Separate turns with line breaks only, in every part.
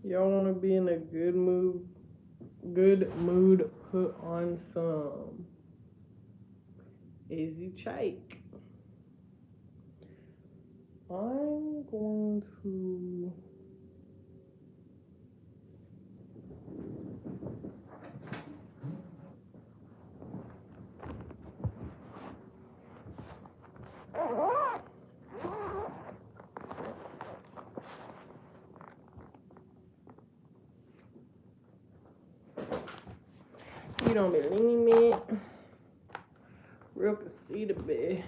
Y'all want to be in a good mood? Good mood. Put on some easy shake. I'm going to. You don't believe me? Real can see the bed.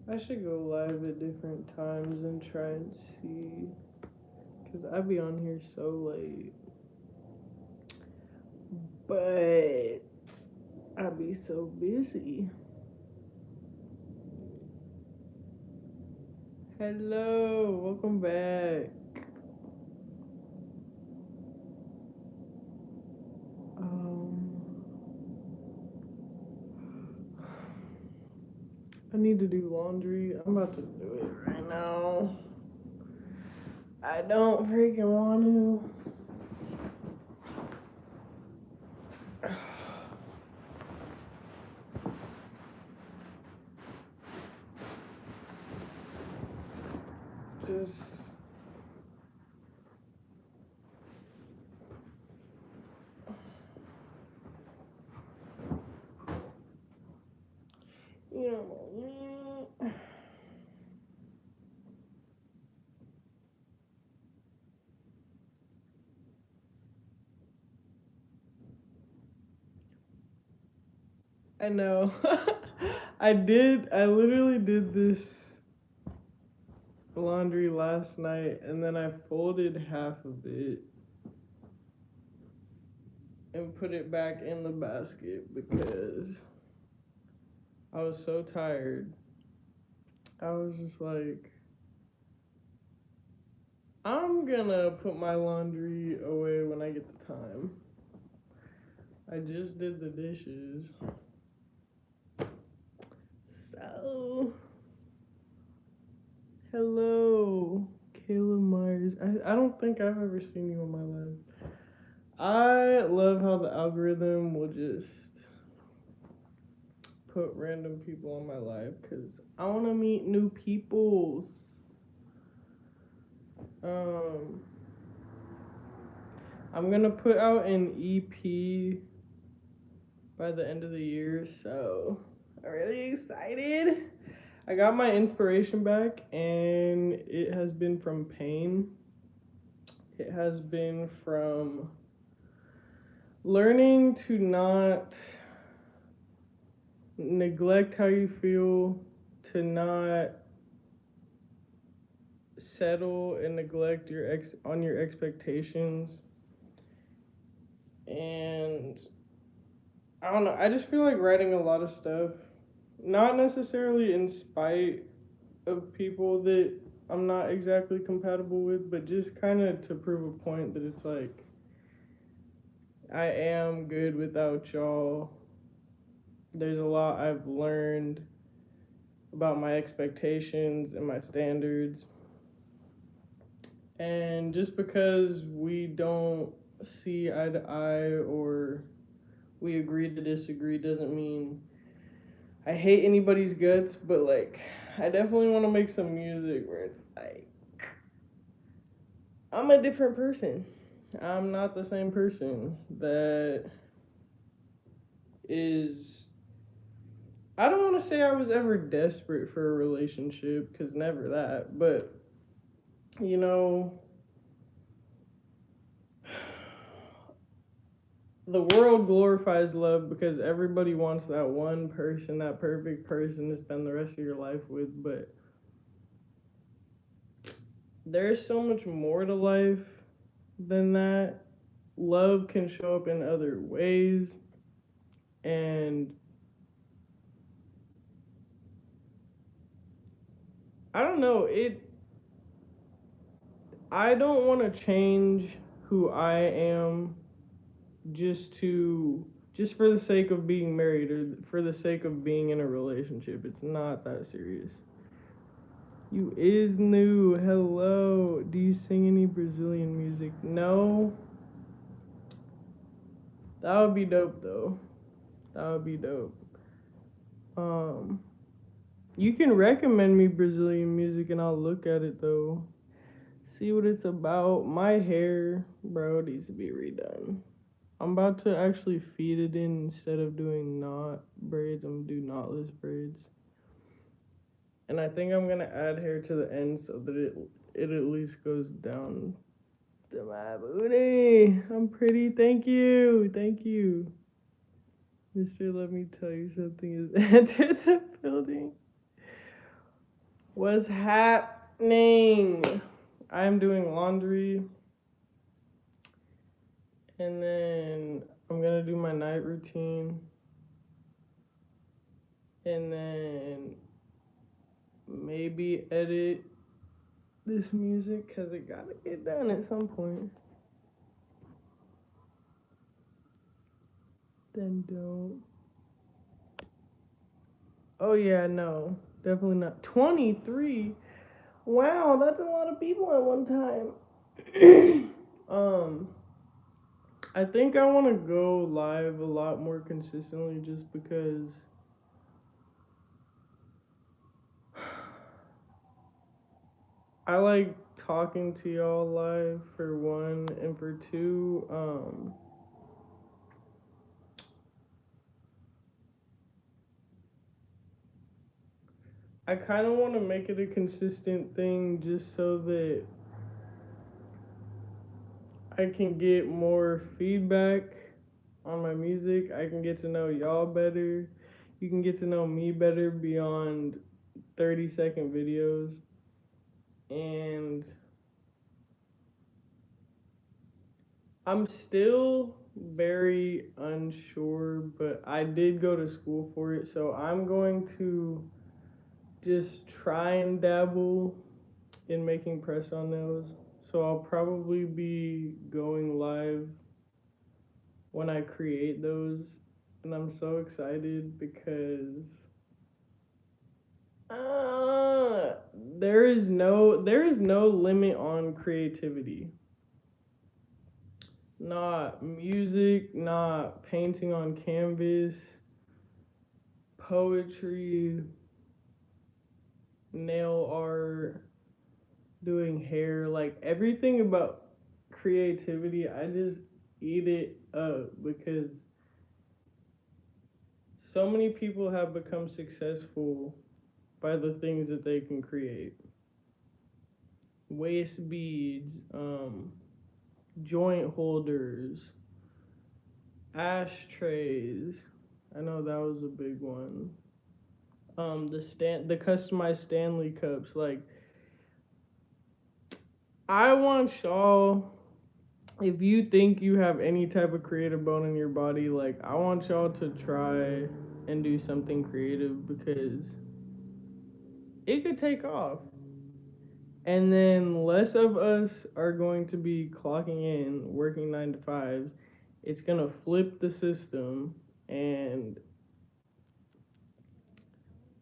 I should go live at different times and try and see. Because I be on here so late. But I be so busy. Hello, welcome back. Um, I need to do laundry. I'm about to do it right now. I don't freaking want to. Just you know. I know. I literally did this laundry last night and then I folded half of it and put it back in the basket because I was so tired. I was just like, I'm gonna put my laundry away when I get the time. I just did the dishes. So, hello, Kayla Myers. I don't think I've ever seen you in my life. I love how the algorithm will just put random people in my life because I want to meet new people. Um, I'm gonna put out an EP by the end of the year, so I'm really excited. I got my inspiration back, and it has been from pain. It has been from learning to not neglect how you feel, to not settle and neglect your expectations. And I don't know, I just feel like writing a lot of stuff, not necessarily in spite of people that I'm not exactly compatible with, but just kind of to prove a point that it's like I am good without y'all. There's a lot I've learned about my expectations and my standards. And just because we don't see eye to eye or we agree to disagree doesn't mean I hate anybody's guts, but like I definitely want to make some music where it's like I'm a different person. I'm not the same person that is. I don't want to say I was ever desperate for a relationship because never that, but you know, the world glorifies love because everybody wants that one person, that perfect person to spend the rest of your life with, but there's so much more to life than that. love can show up in other ways, and I don't know, I don't want to change who I am just to just for the sake of being married or for the sake of being in a relationship. It's not that serious. You is new. Hello. Do you sing any Brazilian music? No. That would be dope though. That would be dope. Um you can recommend me Brazilian music and I'll look at it though. See what it's about. My hair, bro, needs to be redone. I'm about to actually feed it in instead of doing knot braids. I'm gonna do knotless braids. And I think I'm gonna add hair to the end so that it at least goes down to my booty. I'm pretty. Thank you. Thank you. Mister, let me tell you something has entered the building. What's happening? I'm doing laundry. And then I'm gonna do my night routine. And then maybe edit this music because it gotta get done at some point. Then don't. Oh yeah, no, definitely not. 23. Wow, that's a lot of people at one time. I think I want to go live a lot more consistently just because I like talking to y'all live for one, and for two, I kind of want to make it a consistent thing just so that I can get more feedback on my music. I can get to know y'all better. You can get to know me better beyond 30-second videos. And I'm still very unsure, but I did go to school for it. So I'm going to just try and dabble in making press on nails. So I'll probably be going live when I create those. And I'm so excited because uh, there is no limit on creativity. Not music, not painting on canvas, poetry, nail art, doing hair, like everything about creativity, I just eat it up because so many people have become successful by the things that they can create. Waist beads, joint holders, ashtrays. I know that was a big one. The customized Stanley cups. Like, I want y'all. If you think you have any type of creative bone in your body, like I want y'all to try and do something creative because it could take off. And then less of us are going to be clocking in, working 9 to 5s. It's gonna flip the system, and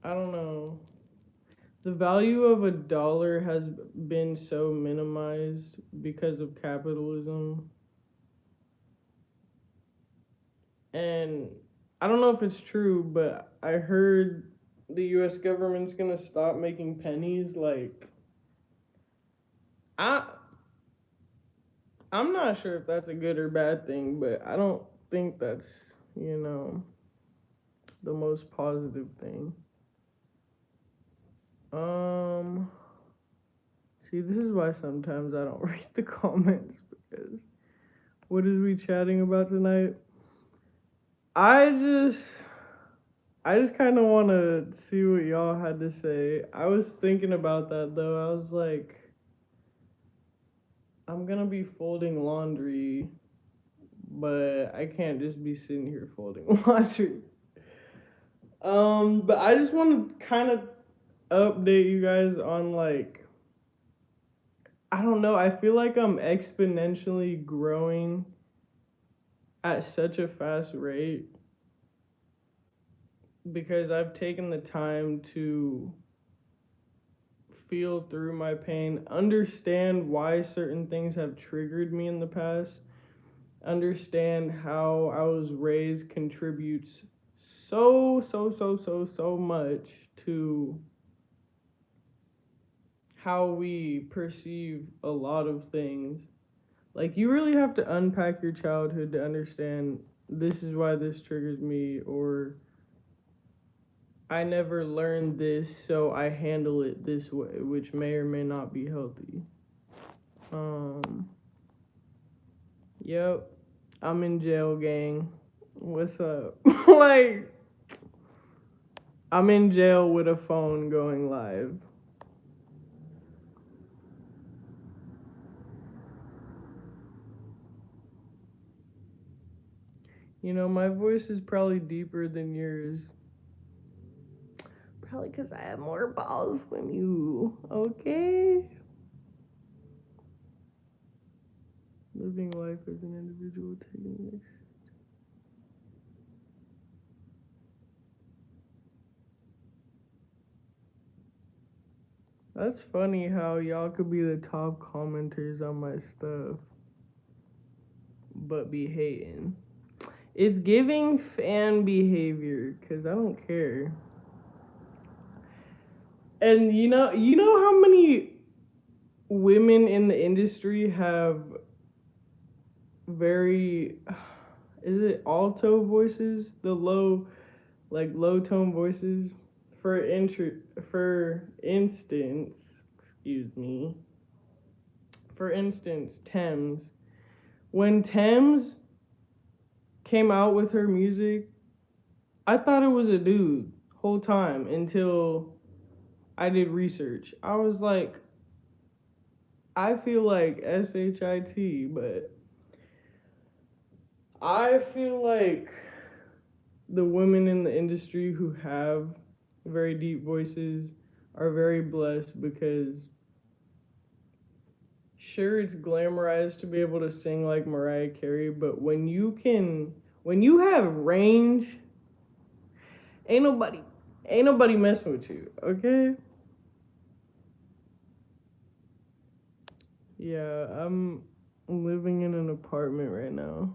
I don't know. The value of a dollar has been so minimized because of capitalism. And I don't know if it's true, but I heard the US government's gonna stop making pennies. Like, I I'm not sure if that's a good or bad thing, but I don't think that's, you know, the most positive thing. Um See, this is why sometimes I don't read the comments because what is we chatting about tonight? I just I just kind of want to see what y'all had to say. I was thinking about that though. I was like, I'm gonna be folding laundry but I can't just be sitting here folding laundry. But I just want to kind of update you guys on like I don't know. I feel like I'm exponentially growing at such a fast rate because I've taken the time to feel through my pain, understand why certain things have triggered me in the past, understand how I was raised contributes so much to how we perceive a lot of things. Like, you really have to unpack your childhood to understand this is why this triggers me, or I never learned this, so I handle it this way, which may or may not be healthy. Yep, I'm in jail, gang. What's up? Like, I'm in jail with a phone going live. You know, my voice is probably deeper than yours. Probably because I have more balls than you, okay? Living life as an individual, taking the next. That's funny how y'all could be the top commenters on my stuff, but be hating. It's giving fan behavior, because I don't care. And you know how many women in the industry have very, is it alto voices? The low tone voices? For instance, excuse me. For instance, Thames. When Thames came out with her music, I thought it was a dude whole time until I did research. I was like, I feel like SHIT, but I feel like the women in the industry who have very deep voices are very blessed because sure, it's glamorized to be able to sing like Mariah Carey, but when you have range, ain't nobody messing with you, okay? Yeah, I'm living in an apartment right now.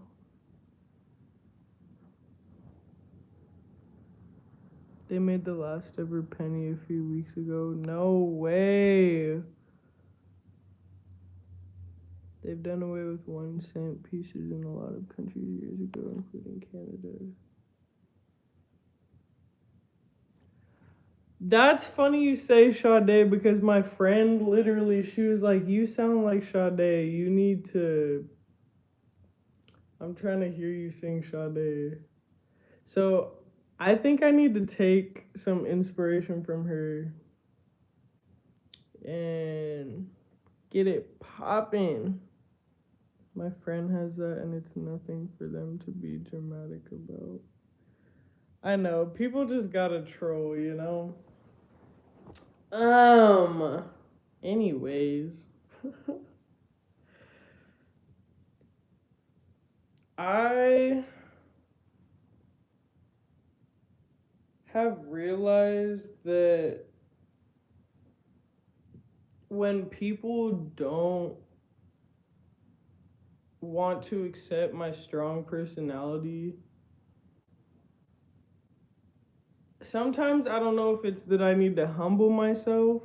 They made the last ever penny a few weeks ago. No way. They've done away with 1 cent pieces in a lot of countries years ago, including Canada. That's funny you say Sade because my friend literally, she was like, you sound like Sade. You need to. I'm trying to hear you sing Sade. So I think I need to take some inspiration from her and get it popping. My friend has that, and it's nothing for them to be dramatic about. I know, people just gotta troll, you know? Anyways. I have realized that when people don't want to accept my strong personality, sometimes I don't know if it's that I need to humble myself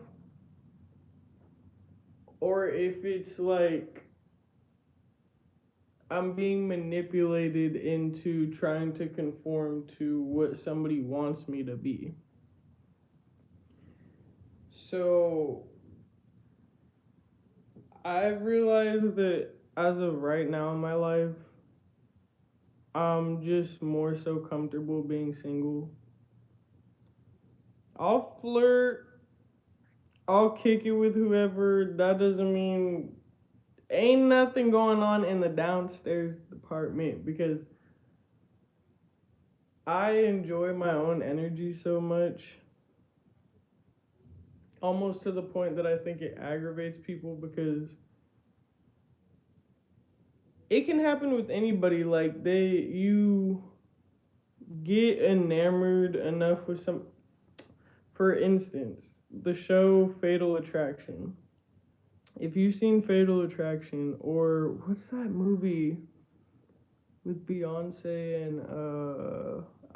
or if it's like I'm being manipulated into trying to conform to what somebody wants me to be. So I've realized that as of right now in my life, I'm just more so comfortable being single. I'll flirt, I'll kick it with whoever. That doesn't mean Ain't nothing going on in the downstairs department because I enjoy my own energy so much, almost to the point that I think it aggravates people because it can happen with anybody. Like you get enamored enough with some. For instance, the show Fatal Attraction. If you've seen Fatal Attraction, or what's that movie with Beyonce and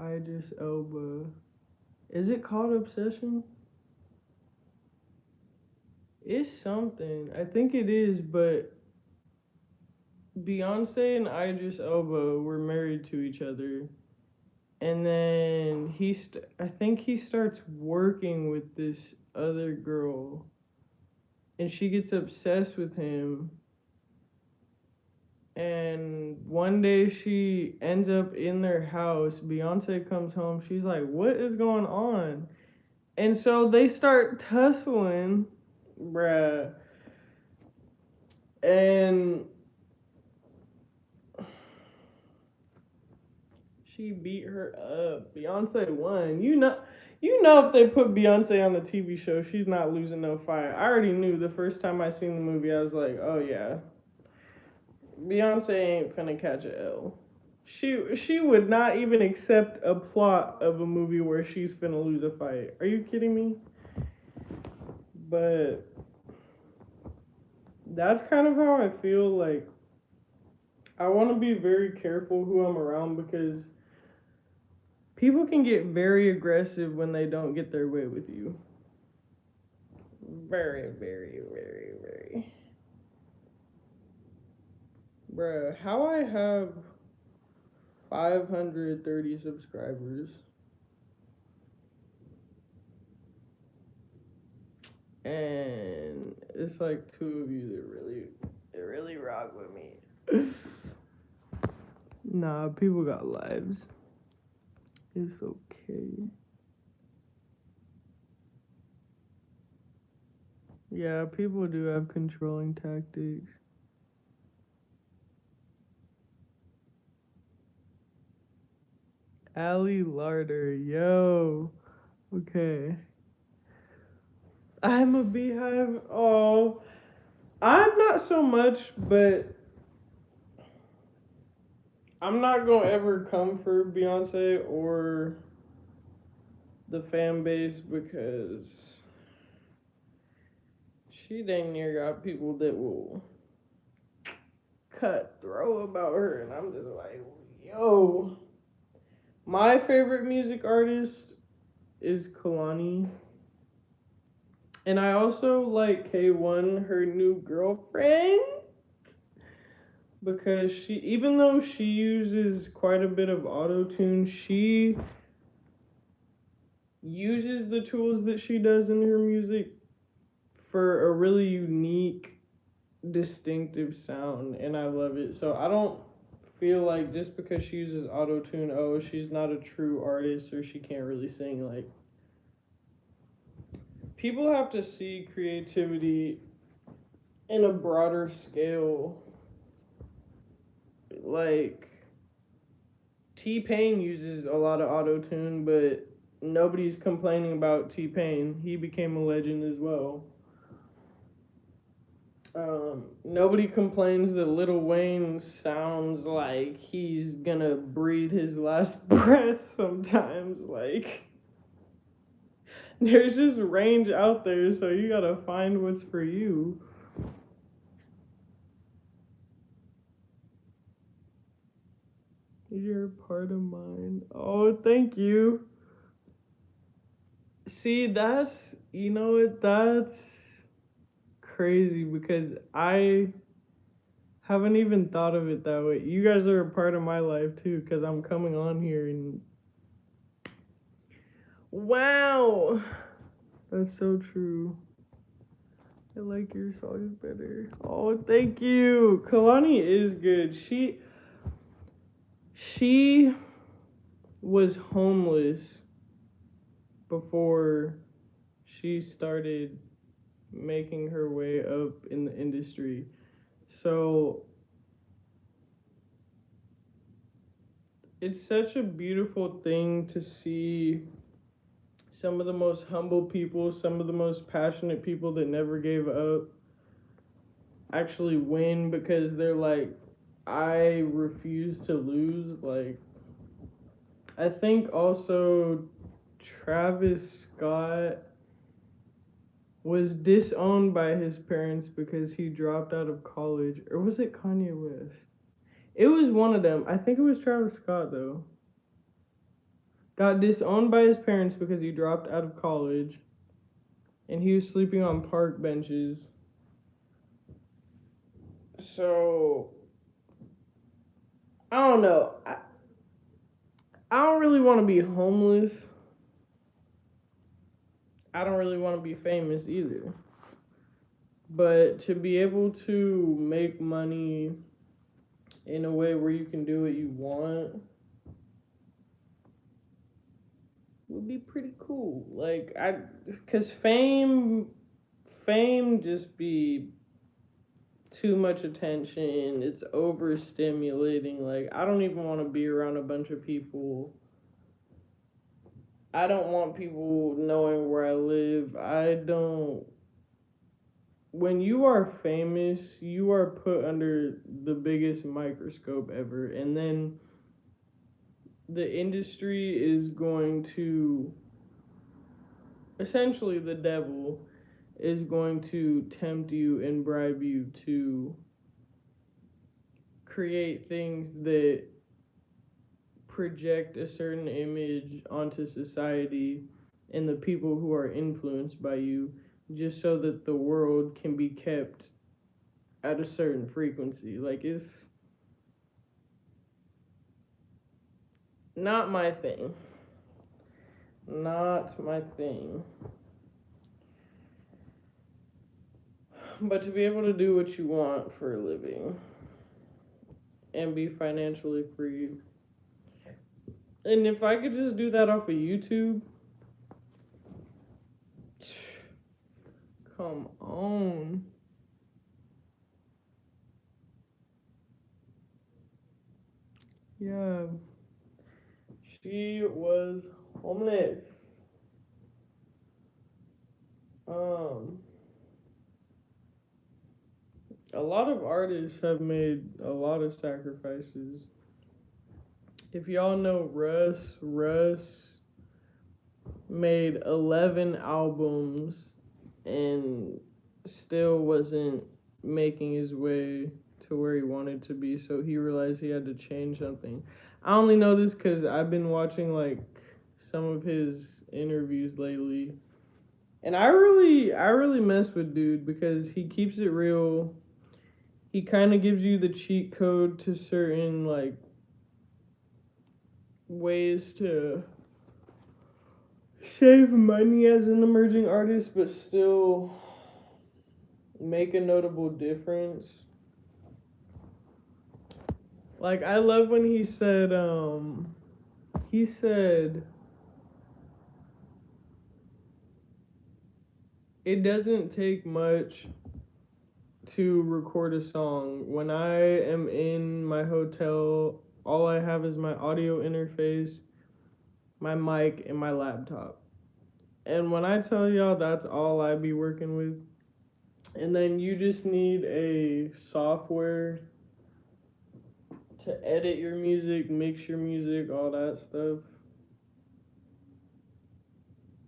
Idris Elba? Is it called Obsession? It's something. I think it is, but Beyonce and Idris Elba were married to each other. And then I think he starts working with this other girl. And she gets obsessed with him. And one day she ends up in their house. Beyonce comes home. She's like, "What is going on?" And so they start tussling, bruh. And she beat her up. Beyonce won. You know if they put Beyonce on the TV show, she's not losing no fight. I already knew the first time I seen the movie. I was like, "Oh yeah, Beyonce ain't finna catch a L." She would not even accept a plot of a movie where she's finna lose a fight. Are you kidding me? But that's kind of how I feel. Like I want to be very careful who I'm around because people can get very aggressive when they don't get their way with you. Very, very, very, very. Bruh, how I have 530 subscribers and it's like two of you that really rock with me. Nah, people got lives. It's okay. Yeah, people do have controlling tactics. Allie Larder, yo. Okay. I'm a beehive. Oh, I'm not so much, but I'm not gonna ever come for Beyonce or the fan base because she dang near got people that will cut throat about her, and I'm just like, yo. My favorite music artist is Kalani. And I also like K1, her new girlfriend, because even though she uses quite a bit of auto-tune, she uses the tools that she does in her music for a really unique, distinctive sound, and I love it. So I don't feel like just because she uses auto-tune, oh, she's not a true artist or she can't really sing. Like, people have to see creativity in a broader scale. Like, T-Pain uses a lot of auto-tune, but nobody's complaining about T-Pain. He became a legend as well. Nobody complains that Lil Wayne sounds like he's gonna breathe his last breath sometimes. Like, there's just range out there, so you gotta find what's for you. You're part of mine. Oh, thank you. See, that's crazy because I haven't even thought of it that way. You guys are a part of my life too because I'm coming on here and wow, that's so true. I like your songs better. Oh, thank you. Kalani is good. She was homeless before she started making her way up in the industry. So it's such a beautiful thing to see some of the most humble people, some of the most passionate people that never gave up actually win because they're like, I refuse to lose. Like, I think also Travis Scott was disowned by his parents because he dropped out of college. Or was it Kanye West? It was one of them. I think it was Travis Scott, though. Got disowned by his parents because he dropped out of college and he was sleeping on park benches. So, I don't know. I don't really want to be homeless. I don't really want to be famous either. But to be able to make money in a way where you can do what you want would be pretty cool. Like, cause fame just be too much attention. It's overstimulating. Like, I don't even want to be around a bunch of people. I don't want people knowing where I live. I don't. When you are famous, you are put under the biggest microscope ever. And then the industry is going to, essentially, the devil is going to tempt you and bribe you to create things that project a certain image onto society and the people who are influenced by you, just so that the world can be kept at a certain frequency. Like, it's not my thing. Not my thing. But to be able to do what you want for a living and be financially free. And if I could just do that off of YouTube, come on. Yeah. She was homeless. A lot of artists have made a lot of sacrifices. If y'all know Russ made 11 albums and still wasn't making his way to where he wanted to be, so he realized he had to change something. I only know this because I've been watching like some of his interviews lately, and I really mess with dude because he keeps it real. He kind of gives you the cheat code to certain like ways to save money as an emerging artist, but still make a notable difference. Like, I love when he said it doesn't take much to record a song. When I am in my hotel, all I have is my audio interface, my mic, and my laptop. And when I tell y'all that's all I be working with, and then you just need a software to edit your music, mix your music, all that stuff.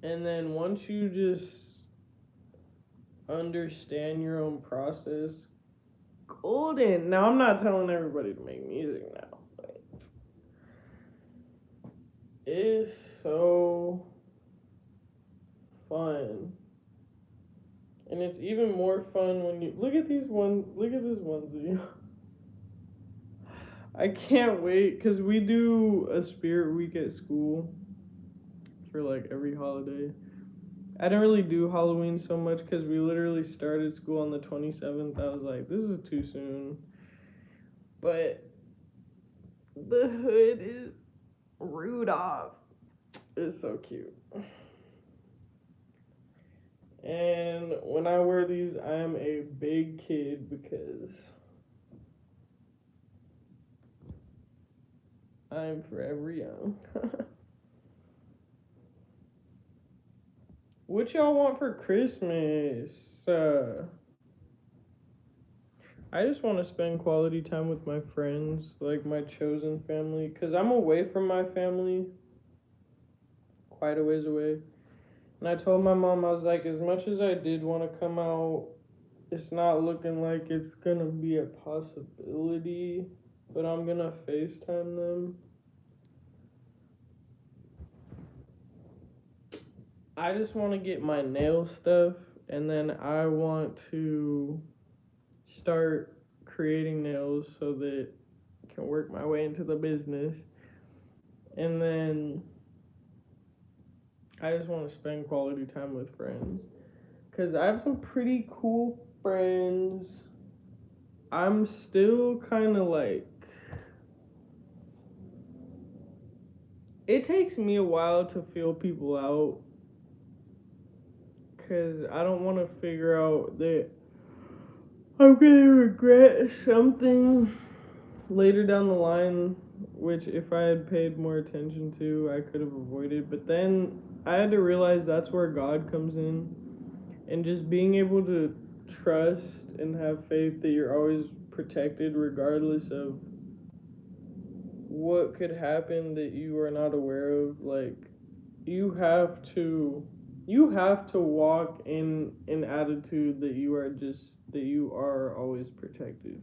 And then once you just understand your own process, golden. Now, I'm not telling everybody to make music now, but it's so fun. And it's even more fun when you look at this onesie. I can't wait because we do a spirit week at school for like every holiday. I didn't really do Halloween so much because we literally started school on the 27th. I was like, this is too soon. But the hood is Rudolph. It's so cute. And when I wear these, I am a big kid because I'm forever young. What y'all want for Christmas? I just want to spend quality time with my friends, like my chosen family, because I'm away from my family, quite a ways away. And I told my mom, I was like, as much as I did want to come out, it's not looking like it's gonna be a possibility, but I'm gonna FaceTime them. I just want to get my nail stuff, and then I want to start creating nails so that I can work my way into the business. And then I just want to spend quality time with friends. Because I have some pretty cool friends. I'm still kind of like. It takes me a while to feel people out. Because I don't want to figure out that I'm going to regret something later down the line, which if I had paid more attention to, I could have avoided. But then I had to realize that's where God comes in, and just being able to trust and have faith that you're always protected regardless of what could happen that you are not aware of. Like, you have to walk in an attitude that you are always protected,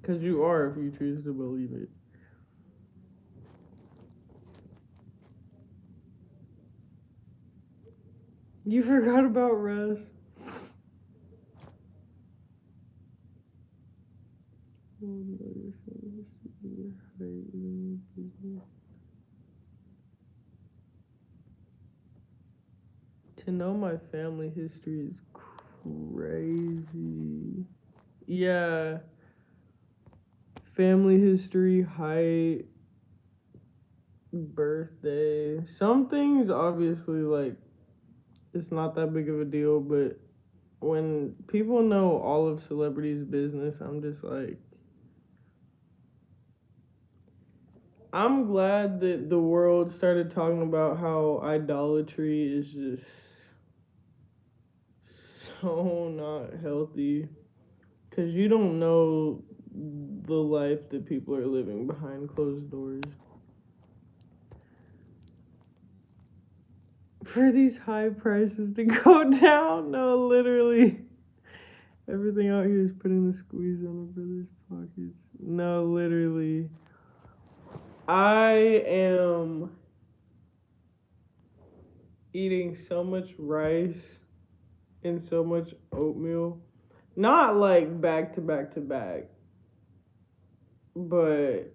because you are if you choose to believe it. You forgot about Russ. To know my family history is crazy. Yeah. Family history, height, birthday. Some things, obviously, like, it's not that big of a deal, but when people know all of celebrities' business, I'm just like, I'm glad that the world started talking about how idolatry is just so not healthy, because you don't know the life that people are living behind closed doors. For these high prices to go down, no, literally. Everything out here is putting the squeeze on the brother's pockets. No, literally. I am eating so much rice and so much oatmeal. Not like back to back to back, but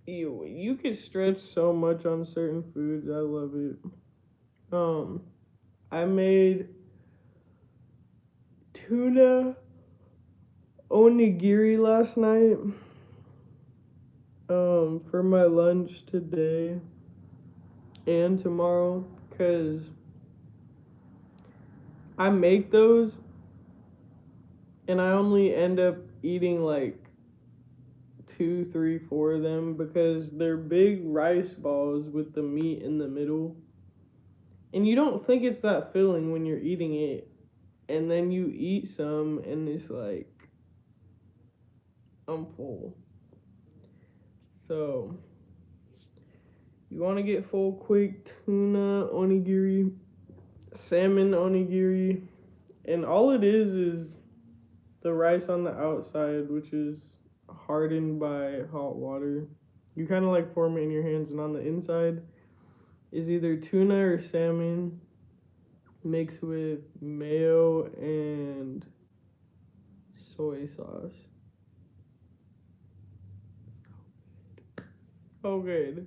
you could stretch so much on certain foods. I love it. I made tuna onigiri last night. For my lunch today and tomorrow, cause I make those and I only end up eating like 2, 3, 4 of them because they're big rice balls with the meat in the middle. And you don't think it's that filling when you're eating it. And then you eat some and it's like, I'm full. So, you want to get full quick: tuna onigiri, salmon onigiri. And all it is the rice on the outside, which is hardened by hot water. You kind of like form it in your hands, and on the inside is either tuna or salmon mixed with mayo and soy sauce. So good.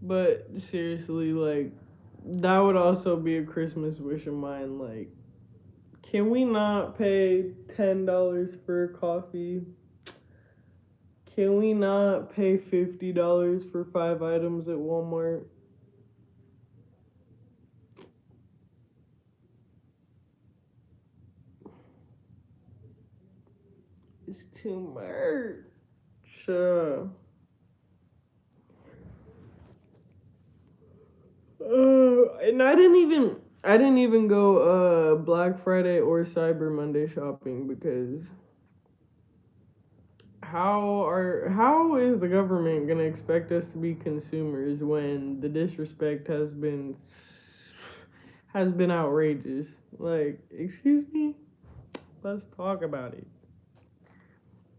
But seriously, like, that would also be a Christmas wish of mine. Like, can we not pay $10 for a coffee? Can we not pay $50 for 5 items at Walmart? It's too much. And I didn't even go Black Friday or Cyber Monday shopping because how is the government gonna expect us to be consumers when the disrespect has been outrageous? Like, excuse me? Let's talk about it.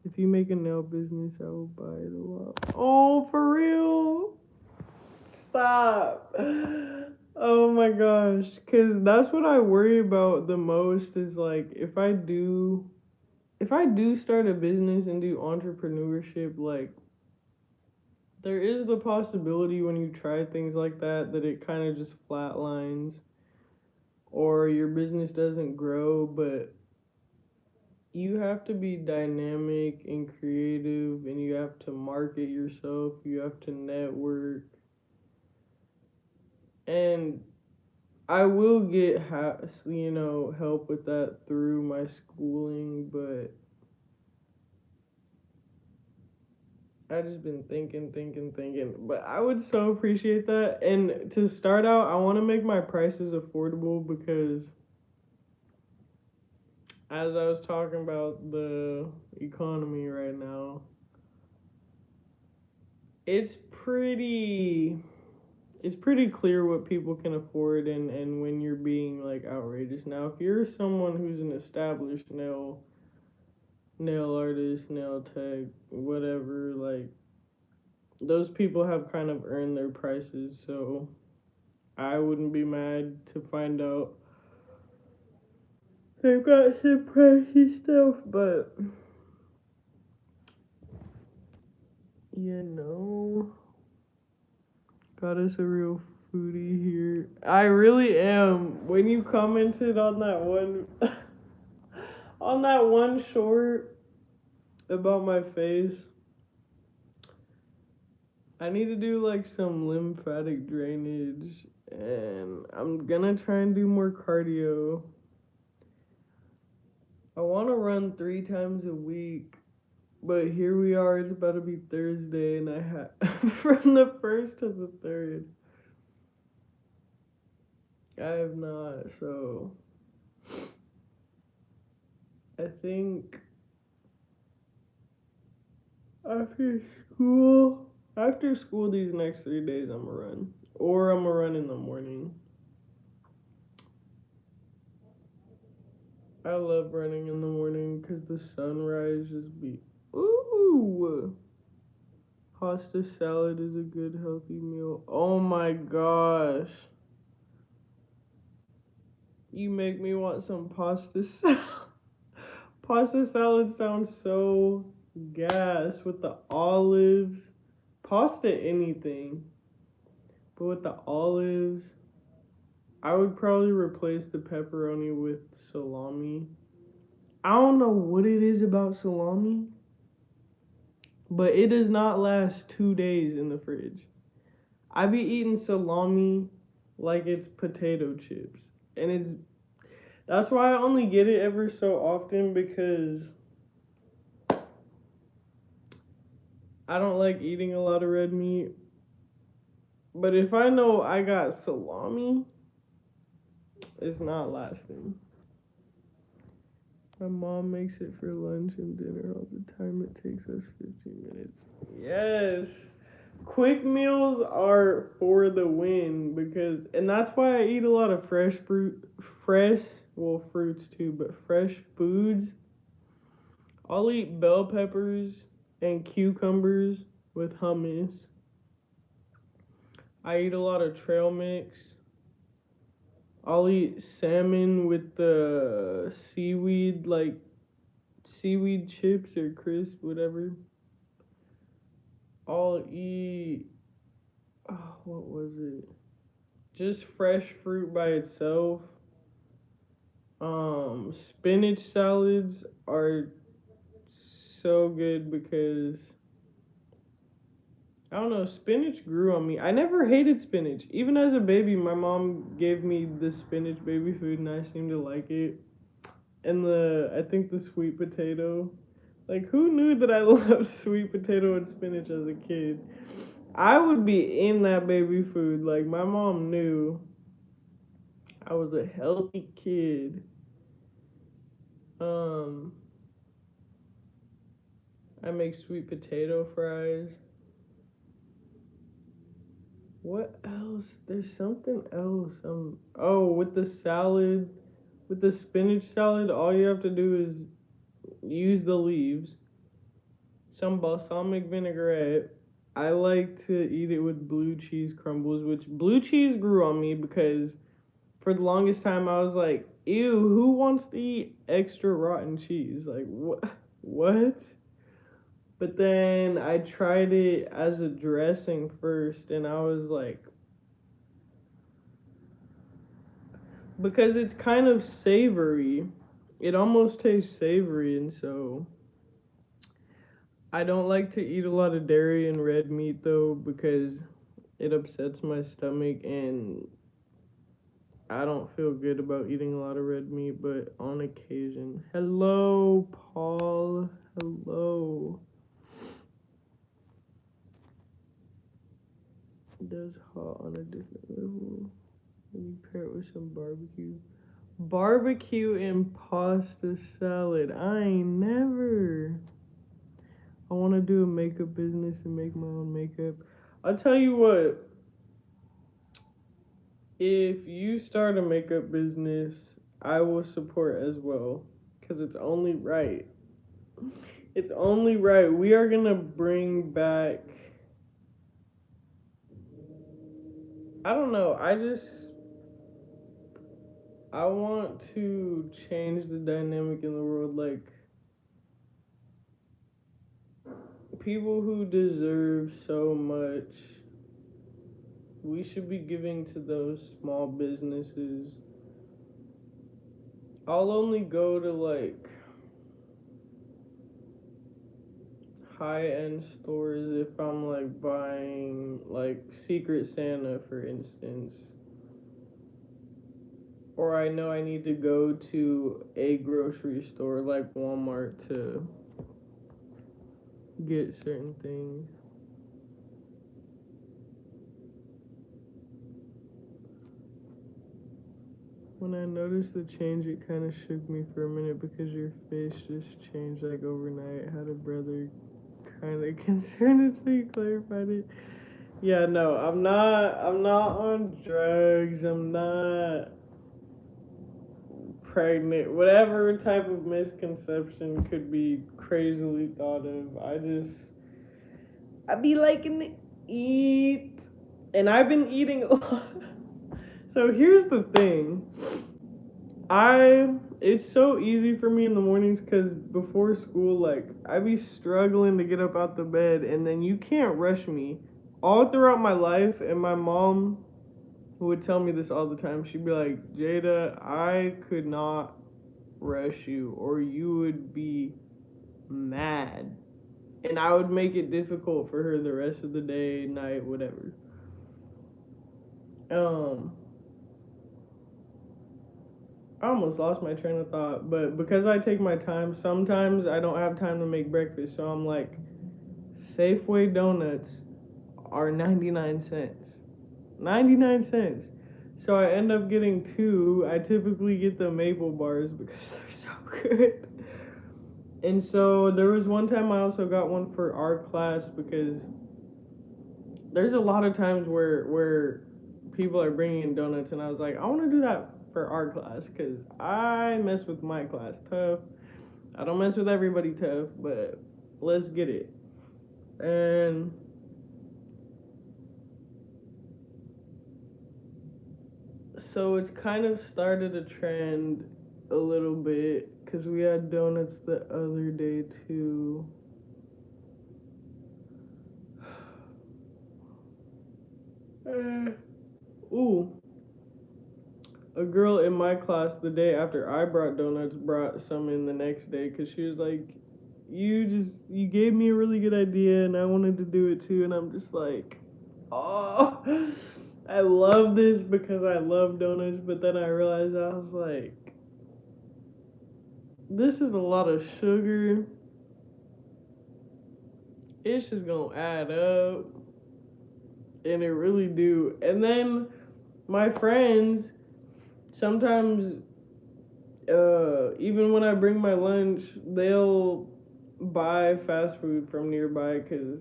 If you make a nail business, I will buy it a lot. Oh, for real? Stop. Oh my gosh. Cause that's what I worry about the most is like if I do start a business and do entrepreneurship, like there is the possibility when you try things like that it kind of just flatlines or your business doesn't grow, but you have to be dynamic and creative and you have to market yourself, you have to network. And I will get help with that through my schooling, but I just been thinking. But I would so appreciate that. And to start out, I want to make my prices affordable because as I was talking about the economy right now, it's pretty it's pretty clear what people can afford and when you're being like outrageous. Now, if you're someone who's an established nail artist, nail tech, whatever, like those people have kind of earned their prices, so I wouldn't be mad to find out they've got some pricey stuff, but got us a real foodie here. I really am. When you commented on that one, on that one short about my face, I need to do like some lymphatic drainage, and I'm gonna try and do more cardio. I want to run 3 times a week, but here we are. It's about to be Thursday, and I have from the first to the third. I have not, so I think after school these next 3 days I'm gonna run, or I'm gonna run in the morning. I love running in the morning because the sunrise just be ooh. Pasta salad is a good healthy meal. Oh my gosh. You make me want some pasta salad. Pasta salad sounds so gas with the olives. Pasta anything. But with the olives, I would probably replace the pepperoni with salami. I don't know what it is about salami, but it does not last 2 days in the fridge. I be eating salami like it's potato chips. And that's why I only get it ever so often because I don't like eating a lot of red meat. But if I know I got salami, it's not lasting. My mom makes it for lunch and dinner all the time. It takes us 15 minutes. Yes. Quick meals are for the win and that's why I eat a lot of fruits too, but fresh foods. I'll eat bell peppers and cucumbers with hummus. I eat a lot of trail mix. I'll eat salmon with the seaweed, like seaweed chips or crisp, whatever. I'll eat, what was it? Just fresh fruit by itself. Spinach salads are so good because I don't know, spinach grew on me. I never hated spinach. Even as a baby, my mom gave me the spinach baby food and I seemed to like it. And I think the sweet potato, Like, who knew that I loved sweet potato and spinach as a kid? I would be in that baby food. Like, my mom knew I was a healthy kid. Um, I make sweet potato fries. What else? There's something else. Oh, with the salad, with the spinach salad, all you have to do is use the leaves, some balsamic vinaigrette. I like to eat it with blue cheese crumbles, which blue cheese grew on me because for the longest time I was like, ew, who wants to eat extra rotten cheese? Like, what? What? But then I tried it as a dressing first, and I was like, because it's kind of savory, it almost tastes savory, and so I don't like to eat a lot of dairy and red meat though because it upsets my stomach and I don't feel good about eating a lot of red meat, but on occasion. Hello, Paul. Hello. It does hot on a different level. You pair it with some barbecue. Barbecue and pasta salad. I ain't never. I want to do a makeup business and make my own makeup. I'll tell you what. If you start a makeup business, I will support as well. Because it's only right. It's only right. We are going to bring back. I don't know. I want to change the dynamic in the world. Like, people who deserve so much, we should be giving to those small businesses. I'll only go to like high-end stores if I'm like buying like Secret Santa, for instance, or I know I need to go to a grocery store like Walmart to get certain things. When I noticed the change, it kind of shook me for a minute because your face just changed like overnight. Had a brother kind of concerned until you clarified it. Yeah, no, I'm not. I'm not on drugs. I'm not pregnant. Whatever type of misconception could be crazily thought of. I be liking to eat, and I've been eating a lot. So here's the thing. It's so easy for me in the mornings because before school, like, I be struggling to get up out the bed, and then you can't rush me. All throughout my life, and my mom would tell me this all the time. She'd be like, Jada, I could not rush you, or you would be mad. And I would make it difficult for her the rest of the day, night, whatever. I almost lost my train of thought, but because I take my time, sometimes I don't have time to make breakfast, so I'm like, Safeway donuts are 99 cents. 99 cents. So I end up getting two. I typically get the maple bars because they're so good. And so there was one time I also got one for our class because there's a lot of times where people are bringing in donuts, and I was like, I want to do that for our class because I mess with my class tough. I don't mess with everybody tough, but let's get it. And so it's kind of started a trend a little bit because we had donuts the other day too. Ooh, a girl in my class the day after I brought donuts brought some in the next day because she was like, you gave me a really good idea and I wanted to do it too, and I'm just like, oh, I love this because I love donuts, but then I realized I was like, this is a lot of sugar it's just gonna add up, and it really do. And then my friends sometimes, even when I bring my lunch, they'll buy fast food from nearby because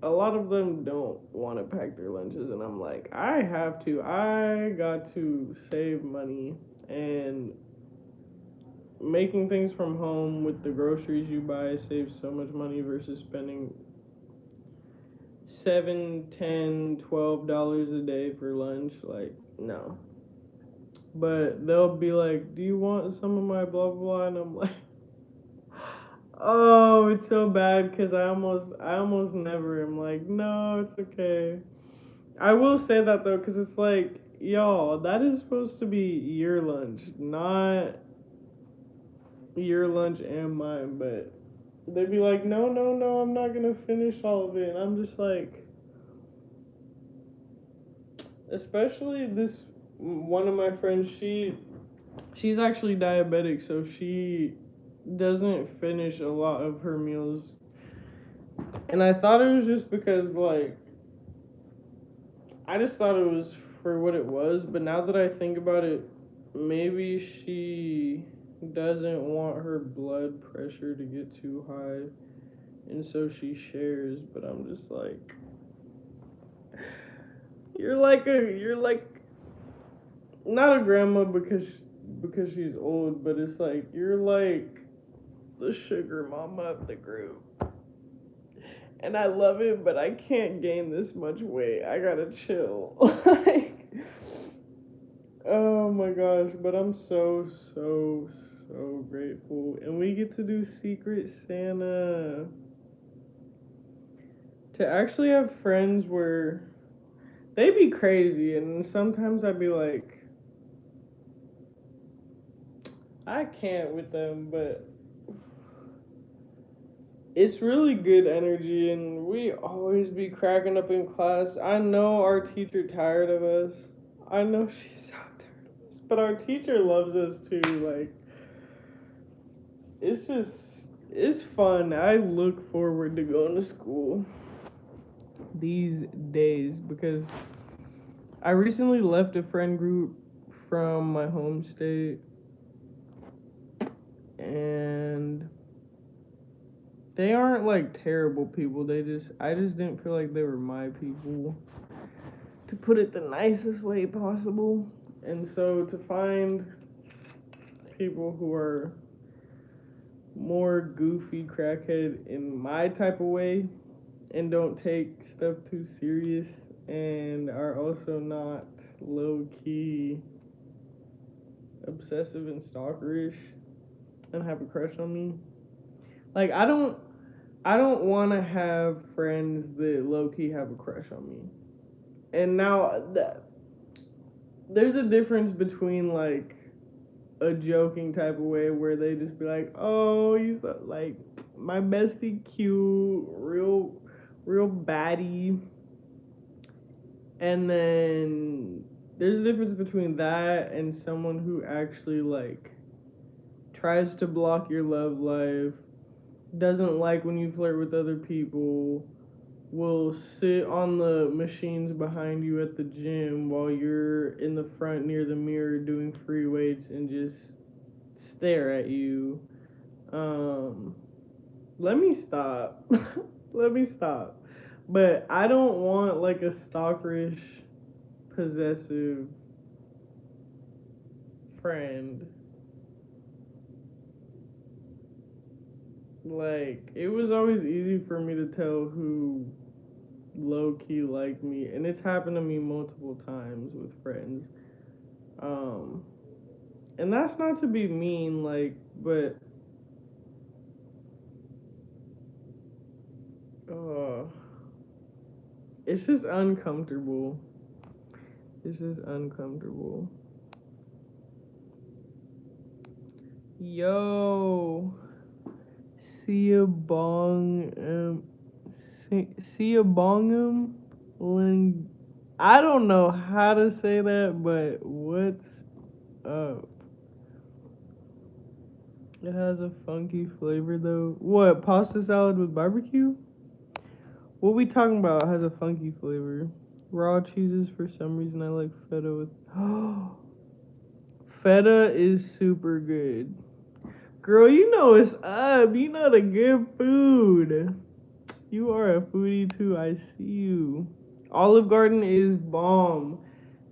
a lot of them don't want to pack their lunches, and I'm like, I have to. I got to save money, and making things from home with the groceries you buy saves so much money versus spending 7, 10, $12 a day for lunch. Like, no. But they'll be like, do you want some of my blah blah blah? And I'm like, oh, it's so bad because I almost never am like, no, it's okay. I will say that though, because it's like, y'all, that is supposed to be your lunch, not your lunch and mine. But they'd be like, no, no, no, I'm not gonna finish all of it. And I'm just like, especially this one of my friends, she's actually diabetic, so she doesn't finish a lot of her meals. And I thought it was just because like I just thought it was for what it was, but now that I think about it, maybe she doesn't want her blood pressure to get too high, and so she shares. But I'm just like, you're like not a grandma because she's old, but it's like you're like the sugar mama of the group. And I love it, but I can't gain this much weight. I gotta chill. Like, oh my gosh, but I'm so, so, so grateful. And we get to do Secret Santa. To actually have friends where they be crazy, and sometimes I'd be like, I can't with them, but it's really good energy, and we always be cracking up in class. I know our teacher tired of us. I know she's so tired of us, but our teacher loves us too. Like, it's just, it's fun. I look forward to going to school these days because I recently left a friend group from my home state, and they aren't like terrible people. I just didn't feel like they were my people, to put it the nicest way possible. And so to find people who are more goofy crackhead in my type of way and don't take stuff too serious and are also not low key obsessive and stalkerish and have a crush on me. Like, I don't want to have friends that low key have a crush on me. And now there's a difference between like a joking type of way where they just be like, "Oh, you so, like my bestie, cute, real baddie," and then there's a difference between that and someone who actually like tries to block your love life, doesn't like when you flirt with other people, will sit on the machines behind you at the gym while you're in the front near the mirror doing free weights and just stare at you. Um, Let me stop. Let me stop. But I don't want like a stalkerish, possessive friend. Like, it was always easy for me to tell who low key liked me, and it's happened to me multiple times with friends. Um, and that's not to be mean, like, but uh, it's just uncomfortable. It's just uncomfortable. Yo, see a bong, see a bongum, I don't know how to say that, but what's up? It has a funky flavor though. What, pasta salad with barbecue? What we talking about has a funky flavor. Raw cheeses, for some reason, I like feta with. Feta is super good. Girl, you know it's up. You know the good food. You are a foodie too. I see you. Olive Garden is bomb.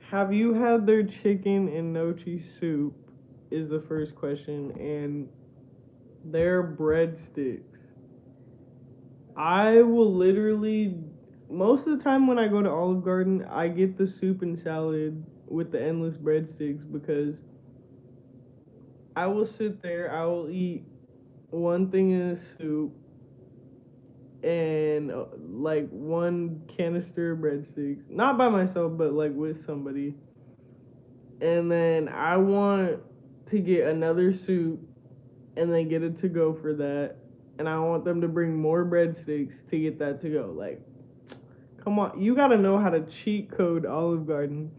Have you had their chicken and nochi soup? Is the first question. And their breadsticks. I will literally, most of the time when I go to Olive Garden, I get the soup and salad with the endless breadsticks because I will sit there, I will eat one thing in a soup and like one canister of breadsticks, not by myself, but like with somebody. And then I want to get another soup and then get it to go for that. And I want them to bring more breadsticks to get that to go. Like, come on, you gotta know how to cheat code Olive Garden.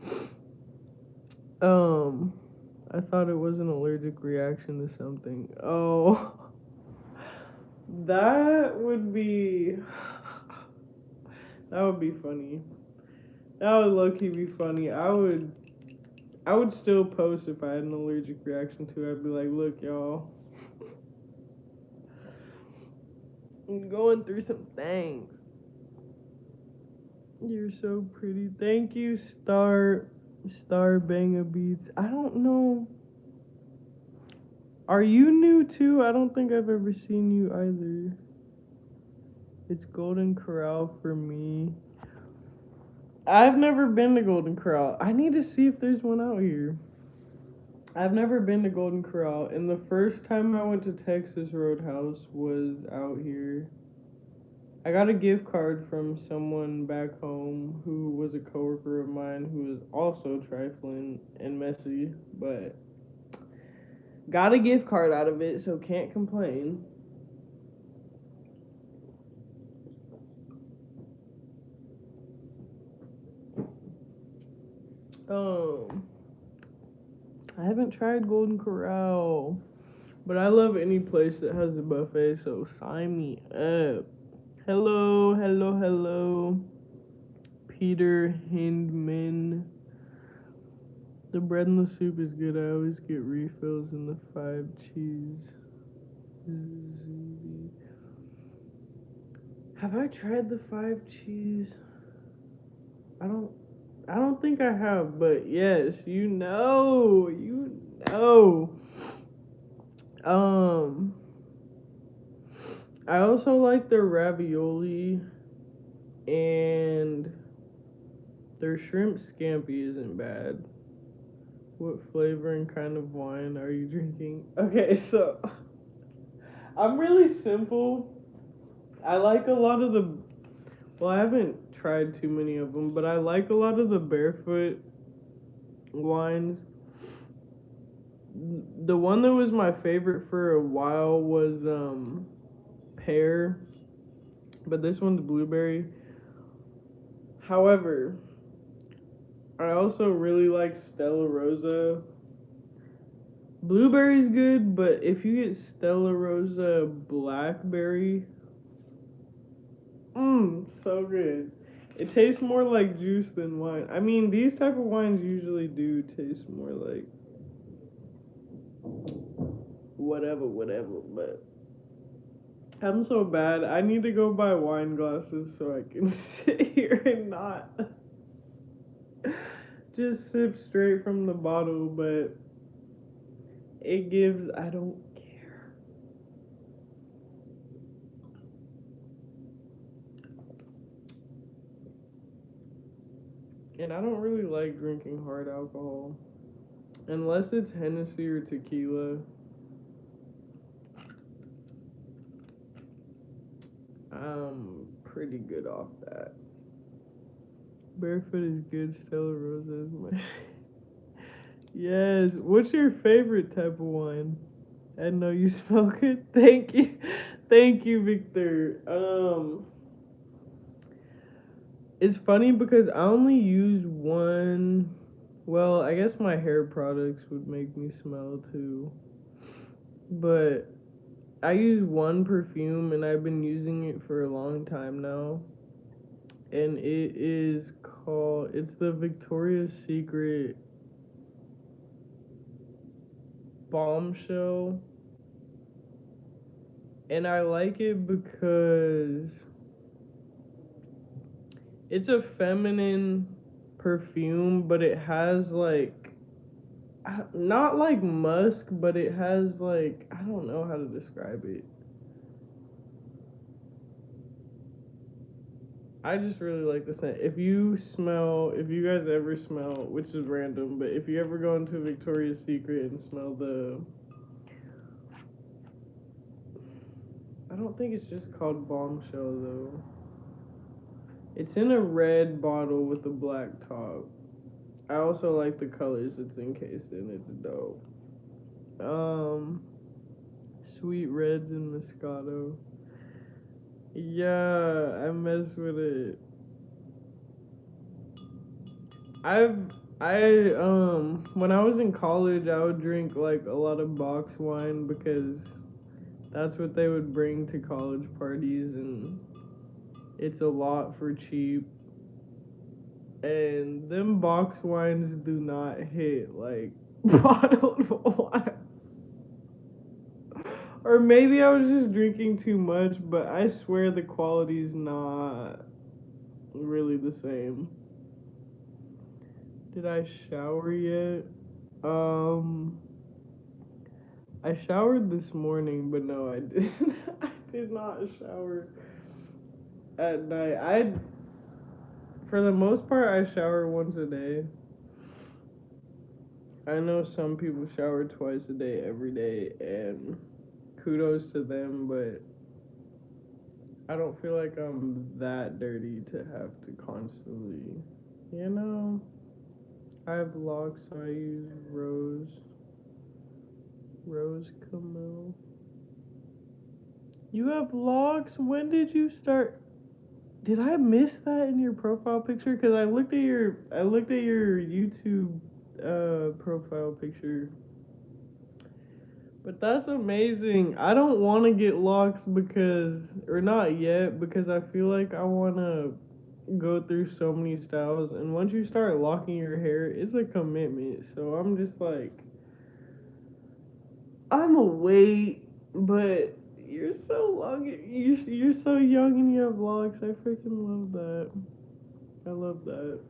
I thought it was an allergic reaction to something. Oh, that would be funny. That would low key be funny. I would still post if I had an allergic reaction to it. I'd be like, look, y'all, I'm going through some things. You're so pretty. Thank you, Star Banga Beats. I don't know. Are you new too? I don't think I've ever seen you either. It's Golden Corral for me. I've never been to Golden Corral. I need to see if there's one out here. I've never been to Golden Corral, and the first time I went to Texas Roadhouse was out here. I got a gift card from someone back home who was a coworker of mine who was also trifling and messy, but got a gift card out of it, so can't complain. I haven't tried Golden Corral, but I love any place that has a buffet, so sign me up. Hello, hello, hello. Peter Hindman. The bread and the soup is good. I always get refills in the 5 cheese. Have I tried the 5 cheese? I don't think I have, but yes, you know. I also like their ravioli and their shrimp scampi isn't bad. What flavor and kind of wine are you drinking? Okay, so I'm really simple. I like a lot of the, well, I haven't tried too many of them, but I like a lot of the barefoot wines. The one that was my favorite for a while was pear, but this one's blueberry. However, I also really like Stella Rosa. Blueberry's good, but if you get Stella Rosa blackberry, so good. It tastes more like juice than wine. I mean, these type of wines usually do taste more like whatever, but I'm so bad. I need to go buy wine glasses so I can sit here and not just sip straight from the bottle, but it gives, I don't care. And I don't really like drinking hard alcohol. Unless it's Hennessy or tequila. I'm pretty good off that. Barefoot is good. Stella Rosa is my. Yes. What's your favorite type of wine? I know you smell good. Thank you, Victor. It's funny because I only use one. Well, I guess my hair products would make me smell too. But I use one perfume and I've been using it for a long time now. and it is called, it's the Victoria's Secret Bombshell. And I like it because it's a feminine perfume, but it has like, not like musk, but it has like, I don't know how to describe it. I just really like the scent. If you guys ever smell, which is random, but if you ever go into Victoria's Secret and smell I don't think it's just called Bombshell though. It's in a red bottle with a black top. I also like the colors it's encased in. It's dope. Sweet Reds and Moscato. Yeah, I mess with it. I've when I was in college, I would drink like a lot of box wine because that's what they would bring to college parties, and it's a lot for cheap. And them box wines do not hit like bottled wine. Or maybe I was just drinking too much, but I swear the quality's not really the same. Did I shower yet? Um, I showered this morning, but no, I didn't. I did not shower at night. For the most part, I shower once a day. I know some people shower twice a day, every day, and kudos to them, but I don't feel like I'm that dirty to have to constantly, you know. I have locks, so I use Rose Camille. You have locks? When did you start? Did I miss that in your profile picture? Cause I looked at your YouTube profile picture. But that's amazing. I don't want to get locks or not yet, because I feel like I want to go through so many styles. And once you start locking your hair, it's a commitment. So I'm just like, I'm a wait, but you're so long. You're so young and you have locks. I freaking love that. I love that.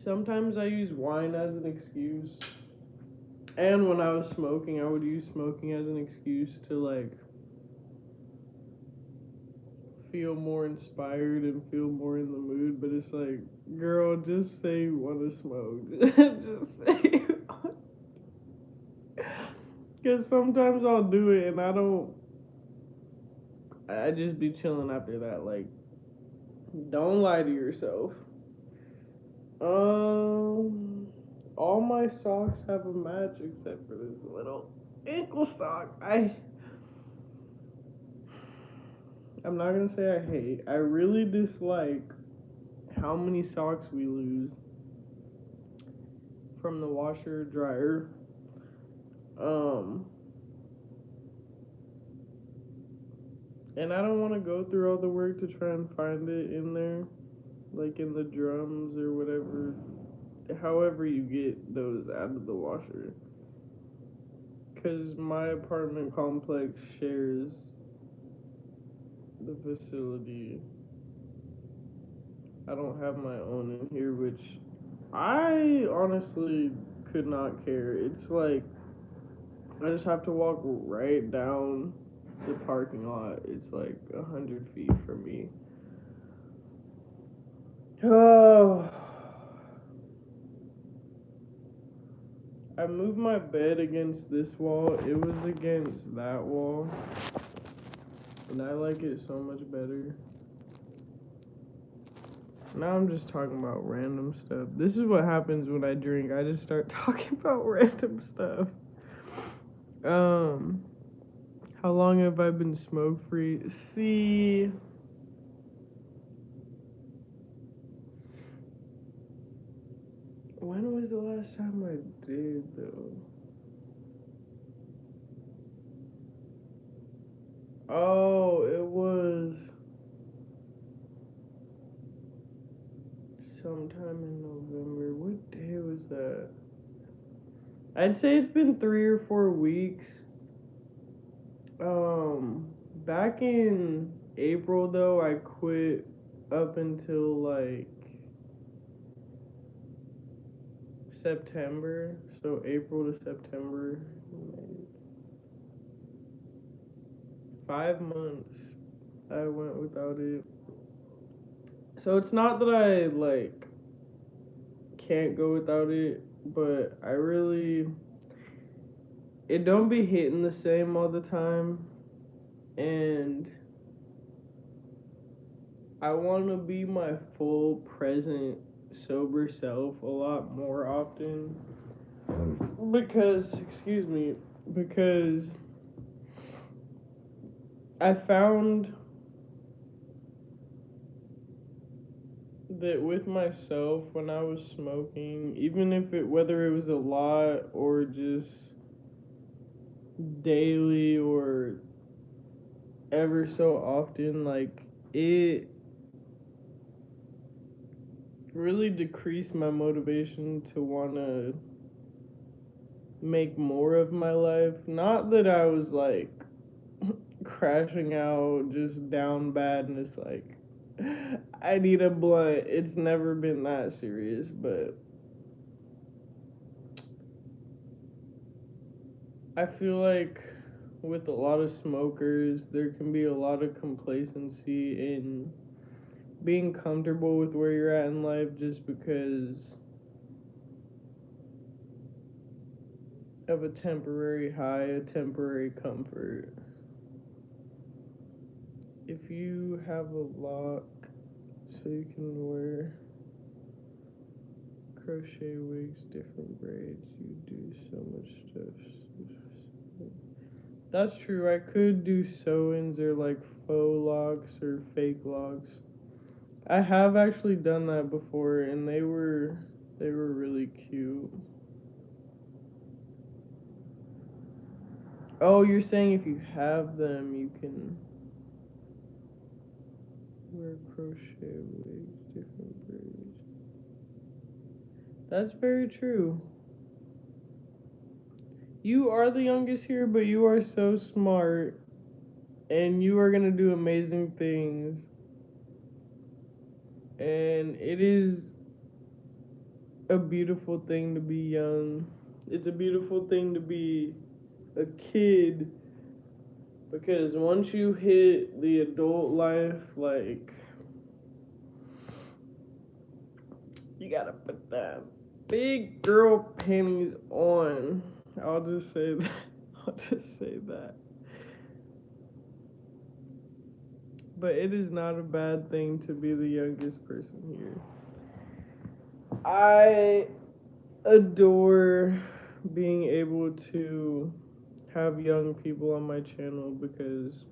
Sometimes I use wine as an excuse. And when I was smoking, I would use smoking as an excuse to like feel more inspired and feel more in the mood. But it's like, girl, just say you want to smoke. Just say. Because sometimes I'll do it and I just be chilling after that. Like, don't lie to yourself. All my socks have a match except for this little ankle sock. I'm not gonna say I hate. I really dislike how many socks we lose from the washer dryer. And I don't want to go through all the work to try and find it in there, like in the drums or whatever. However you get those out of the washer. Because my apartment complex shares the facility. I don't have my own in here, which I honestly could not care. It's like, I just have to walk right down the parking lot. It's like 100 feet from me. Oh. I moved my bed against this wall. It was against that wall. And I like it so much better. Now I'm just talking about random stuff. This is what happens when I drink. I just start talking about random stuff. How long have I been smoke free? See, when was the last time I did though? Oh, it was sometime in November. What day was that? I'd say it's been 3 or 4 weeks. Back in April though, I quit up until like September. So April to September, 5 months I went without it. So it's not that I like can't go without it, but I really it don't be hitting the same all the time, and I want to be my full present sober self a lot more often because because I found that with myself when I was smoking, even if it whether it was a lot or just daily or ever so often, like it really decreased my motivation to want to make more of my life. Not that I was like crashing out, just down bad, and it's like I need a blunt. It's never been that serious, but I feel like with a lot of smokers, there can be a lot of complacency in being comfortable with where you're at in life just because of a temporary high, a temporary comfort. If you have a lock so you can wear crochet wigs, different braids, you do so much stuff. That's true. I could do sew-ins or like faux locks or fake locks. I have actually done that before, and they were really cute. Oh, you're saying if you have them, you can wear crochet wigs, different braids. That's very true. You are the youngest here, but you are so smart, and you are gonna do amazing things. And it is a beautiful thing to be young. It's a beautiful thing to be a kid because once you hit the adult life, like you gotta put that big girl panties on. I'll just say that. I'll just say that. But it is not a bad thing to be the youngest person here. I adore being able to have young people on my channel because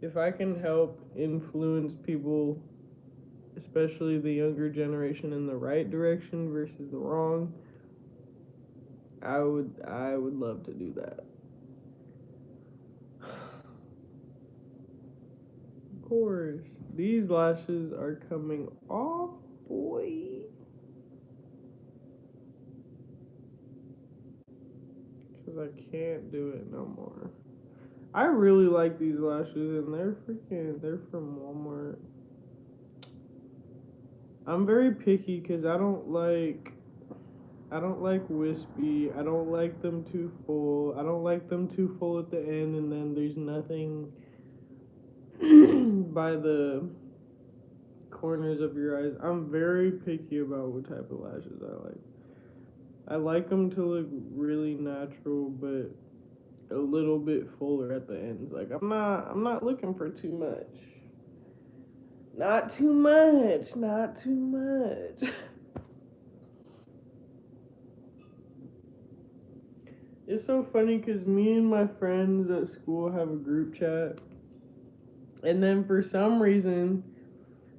if I can help influence people, especially the younger generation, in the right direction versus the wrong, I would love to do that. Of course, these lashes are coming off, boy. Cause I can't do it no more. I really like these lashes, and they're from Walmart. I'm very picky because I don't like wispy. I don't like them too full. I don't like them too full at the end, and then there's nothing by the corners of your eyes. I'm very picky about what type of lashes I like. I like them to look really natural, but a little bit fuller at the ends. Like I'm not looking for too much. Not too much. Not too much. It's so funny because me and my friends at school have a group chat, and then for some reason,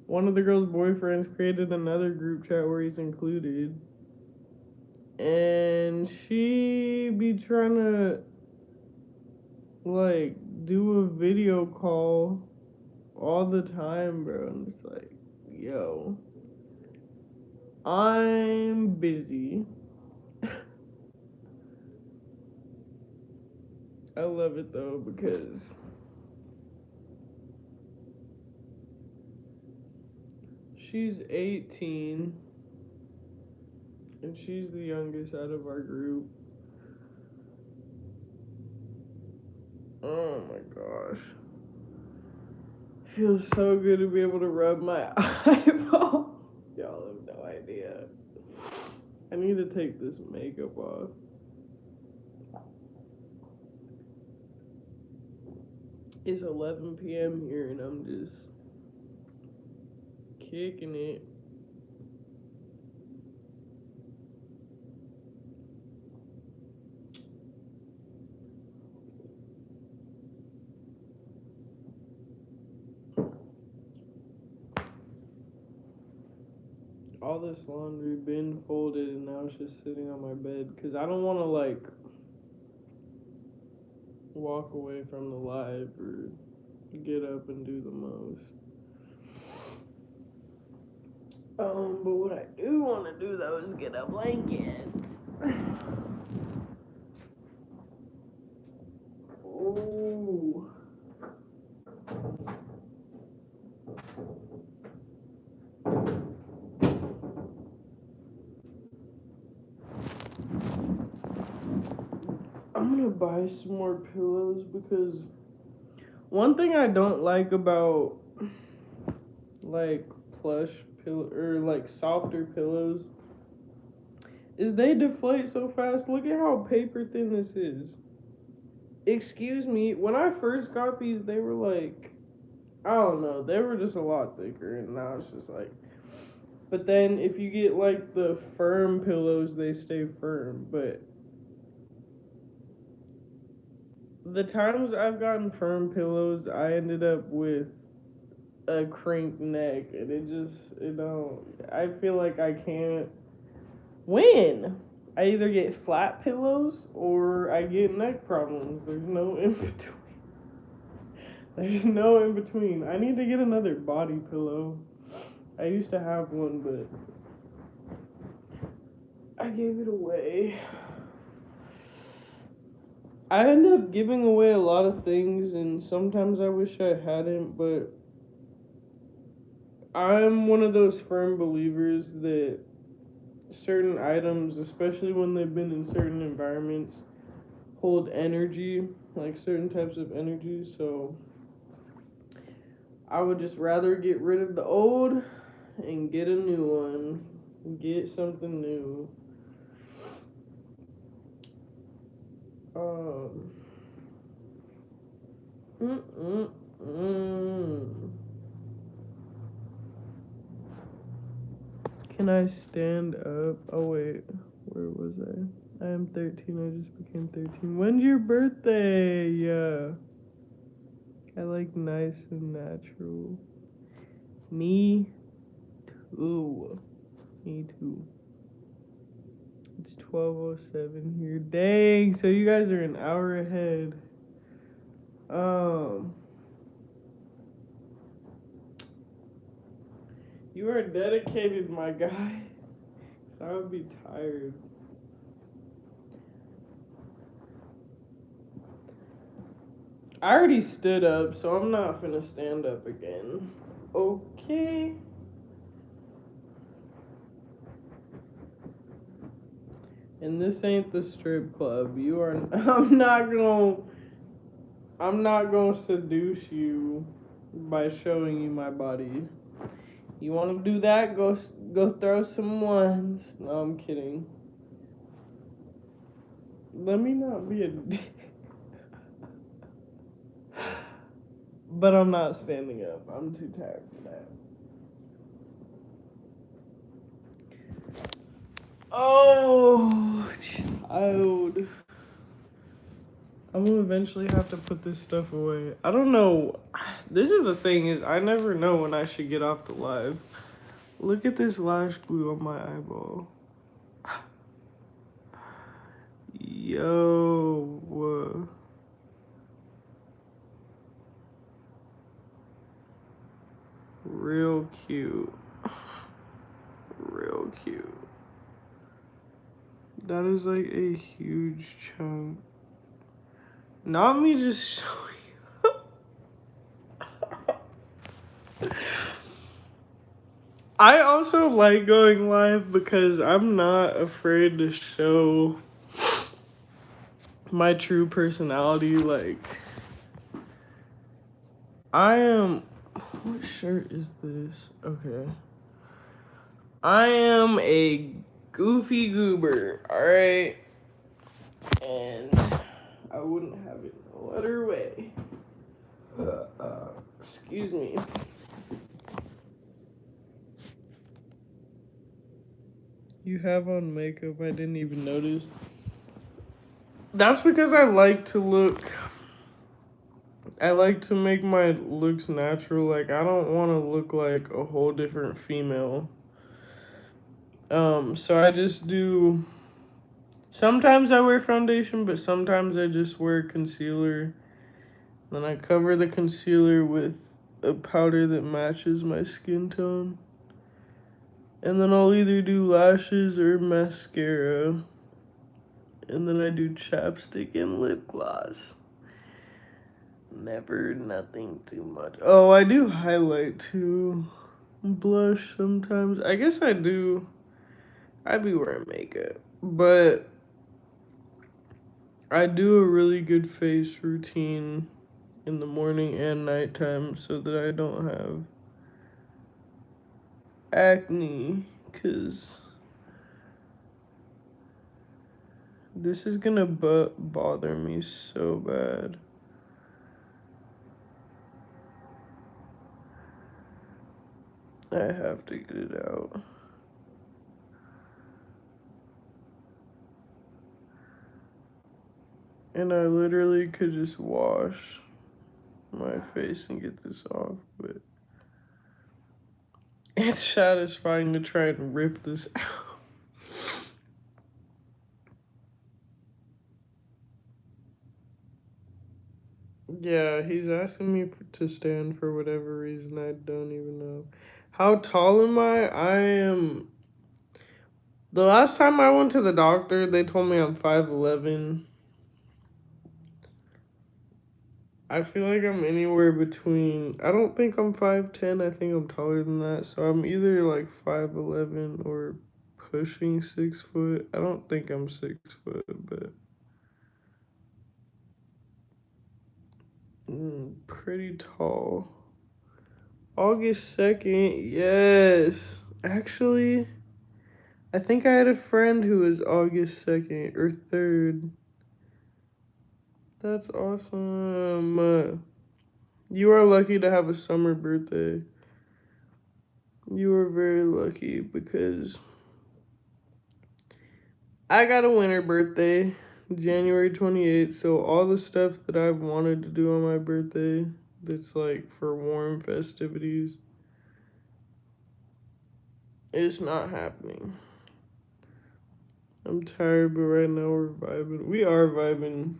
one of the girls' boyfriends created another group chat where he's included, and she be trying to like do a video call all the time, bro. And it's like, yo, I'm busy. I love it though because she's 18 and she's the youngest out of our group. Oh my gosh. Feels so good to be able to rub my eyeball. Y'all have no idea. I need to take this makeup off. It's 11 p.m. here and I'm just kicking it. All this laundry been folded and now it's just sitting on my bed because I don't want to like walk away from the live or get up and do the most. But what I do want to do though is get a blanket. Ooh. I'm gonna buy some more pillows because one thing I don't like about like plush pillow or like softer pillows is they deflate so fast. Look at how paper thin this is. Excuse me, when I first got these, they were like, I don't know, they were just a lot thicker, and now it's just like. But then if you get like the firm pillows, they stay firm. But the times I've gotten firm pillows, I ended up with a crinked neck, and it don't. I feel like I can't win. I either get flat pillows or I get neck problems. There's no in between. There's no in between. I need to get another body pillow. I used to have one, but I gave it away. I ended up giving away a lot of things, and sometimes I wish I hadn't, but I'm one of those firm believers that certain items, especially when they've been in certain environments, hold energy, like certain types of energy, so I would just rather get rid of the old and get a new one. Get something new. Um. Can I stand up? Oh wait, where was I? I am 13. I just became 13. When's your birthday? Yeah. I like nice and natural. Me too. Me too. It's 12:07 here. Dang, so you guys are an hour ahead. You are dedicated, my guy. So I would be tired. I already stood up, so I'm not gonna stand up again. Okay. And this ain't the strip club. You are. I'm not gonna seduce you by showing you my body. You want to do that? Go throw some ones. No, I'm kidding. Let me not be a dick. But I'm not standing up. I'm too tired for that. Oh, child. I'm gonna eventually have to put this stuff away. I don't know. This is the thing is I never know when I should get off the live. Look at this lash glue on my eyeball. Yo. Real cute. Real cute. That is like a huge chunk. Not me just showing. I also like going live because I'm not afraid to show my true personality. Like, I am. What shirt is this? Okay. I am a goofy goober, alright? And I wouldn't have it no other way. Excuse me. You have on makeup, I didn't even notice. That's because I like to make my looks natural. Like, I don't want to look like a whole different female. So I just do, sometimes I wear foundation, but sometimes I just wear concealer. Then I cover the concealer with a powder that matches my skin tone. And then I'll either do lashes or mascara. And then I do chapstick and lip gloss. Never nothing too much. Oh, I do highlight too. Blush sometimes. I guess I do. I be wearing makeup. But I do a really good face routine in the morning and nighttime so that I don't have acne. Because this is gonna bother me so bad. I have to get it out. And I literally could just wash my face and get this off, but it's satisfying to try and rip this out. Yeah, he's asking me to stand for whatever reason. I don't even know. How tall am I? I am. The last time I went to the doctor, they told me I'm 5'11". I feel like I'm anywhere between. I don't think I'm 5'10". I think I'm taller than that. So I'm either like 5'11" or pushing 6 foot. I don't think I'm 6 foot, but pretty tall. August 2nd, yes. Actually, I think I had a friend who was August 2nd or 3rd. That's awesome. You are lucky to have a summer birthday. You are very lucky because I got a winter birthday, January 28th. So all the stuff that I've wanted to do on my birthday that's like for warm festivities, it's not happening. I'm tired, but right now we're vibing. We are vibing.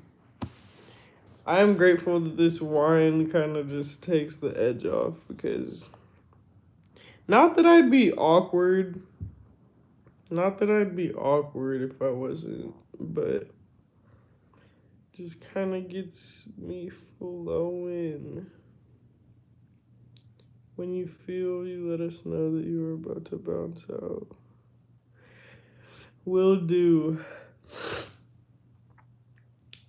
I am grateful that this wine kind of just takes the edge off because not that I'd be awkward. Not that I'd be awkward if I wasn't, but just kind of gets me flowing. When you feel, you let us know that you are about to bounce out. Will do.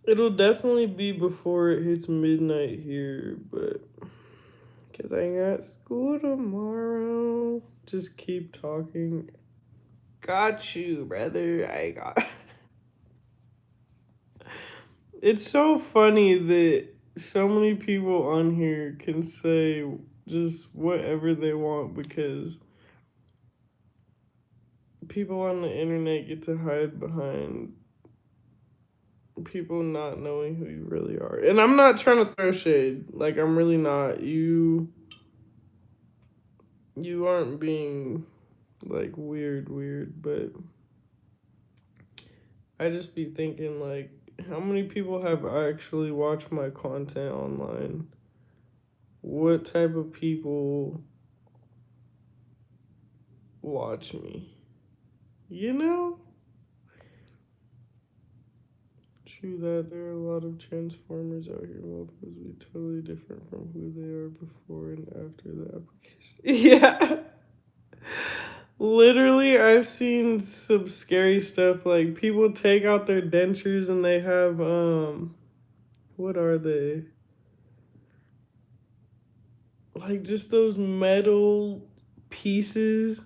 It'll definitely be before it hits midnight here, but because I got school tomorrow. Just keep talking. Got you, brother. I got. It's so funny that so many people on here can say just whatever they want because people on the internet get to hide behind people not knowing who you really are. And I'm not trying to throw shade. Like, I'm really not. You aren't being like weird, but I just be thinking like how many people have actually watched my content online? What type of people watch me. You know? True that, there are a lot of Transformers out here. Motherfuckers be totally different from who they are before and after the application. Yeah. Literally, I've seen some scary stuff. Like, people take out their dentures and they have, what are they? Like, just those metal pieces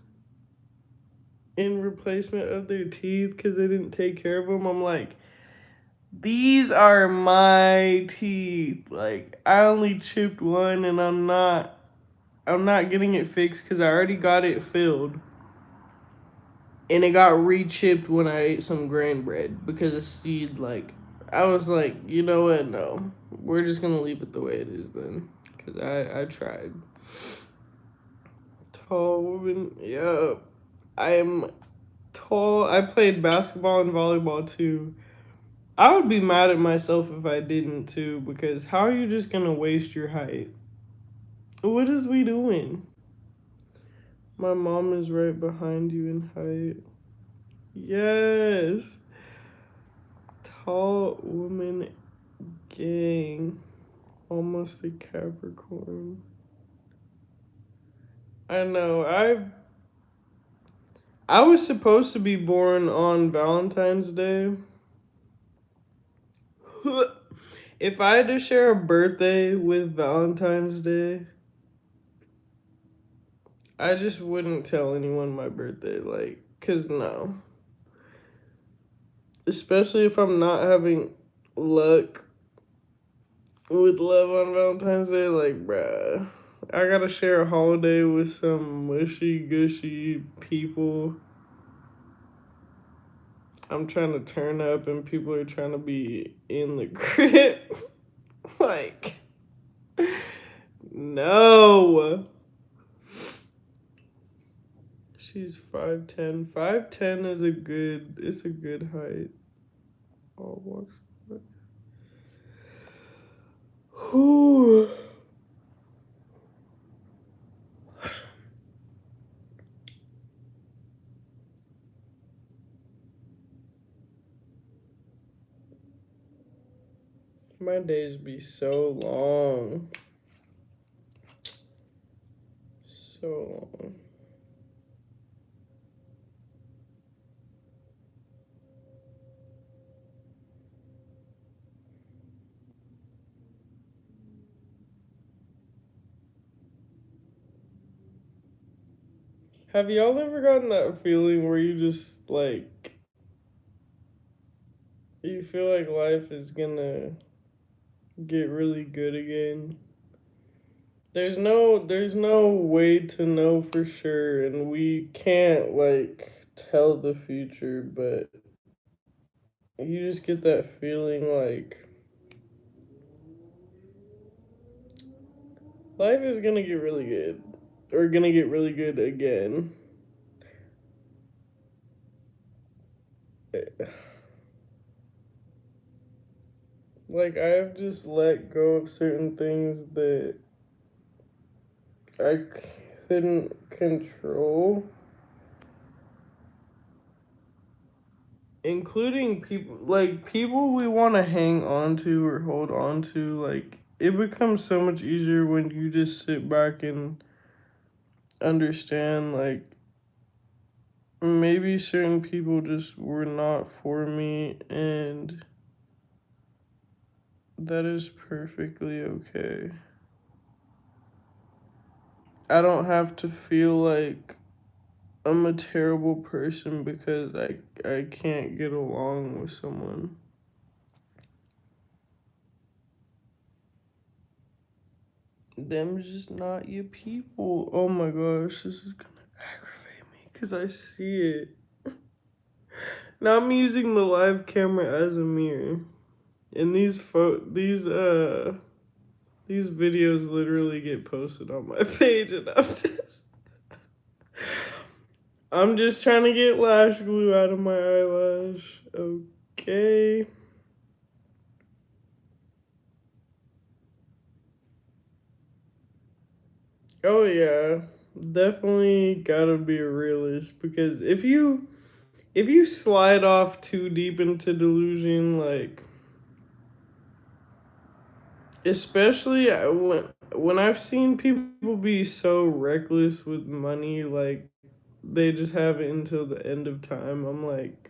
in replacement of their teeth because they didn't take care of them. I'm like, these are my teeth. Like, I only chipped one and I'm not getting it fixed because I already got it filled. And it got re-chipped when I ate some grain bread because of seed. Like, I was like, you know what? No, we're just gonna leave it the way it is then, because I tried. Tall woman, yeah. I am tall. I played basketball and volleyball too. I would be mad at myself if I didn't too, because how are you just gonna waste your height? What is we doing? My mom is right behind you in height. Yes. Tall woman gang. Almost a Capricorn. I know. I was supposed to be born on Valentine's Day. If I had to share a birthday with Valentine's Day, I just wouldn't tell anyone my birthday, like, cause no. Especially if I'm not having luck with love on Valentine's Day, like, bruh. I gotta share a holiday with some mushy gushy people. I'm trying to turn up and people are trying to be in the grip. Like, no. She's 5'10". 5'10" is it's a good height. All walks of life. Whew. My days be so long. So long. Have y'all ever gotten that feeling where you just like you feel like life is gonna get really good again? There's no way to know for sure, and we can't like tell the future, but you just get that feeling like life is gonna get really good. Or gonna get really good again. Like, I've just let go of certain things that I couldn't control, including people we want to hang on to or hold on to. Like, it becomes so much easier when you just sit back and understand, like, maybe certain people just were not for me, and that is perfectly okay. I don't have to feel like I'm a terrible person because I can't get along with someone. Them's just not your people. Oh my gosh, this is gonna aggravate me because I see it. Now I'm using the live camera as a mirror, and these videos literally get posted on my page, and I'm just trying to get lash glue out of my eyelash. Okay. Oh yeah, Definitely gotta be a realist because if you slide off too deep into delusion, like especially when I've seen people be so reckless with money, like they just have it until the end of time. I'm like,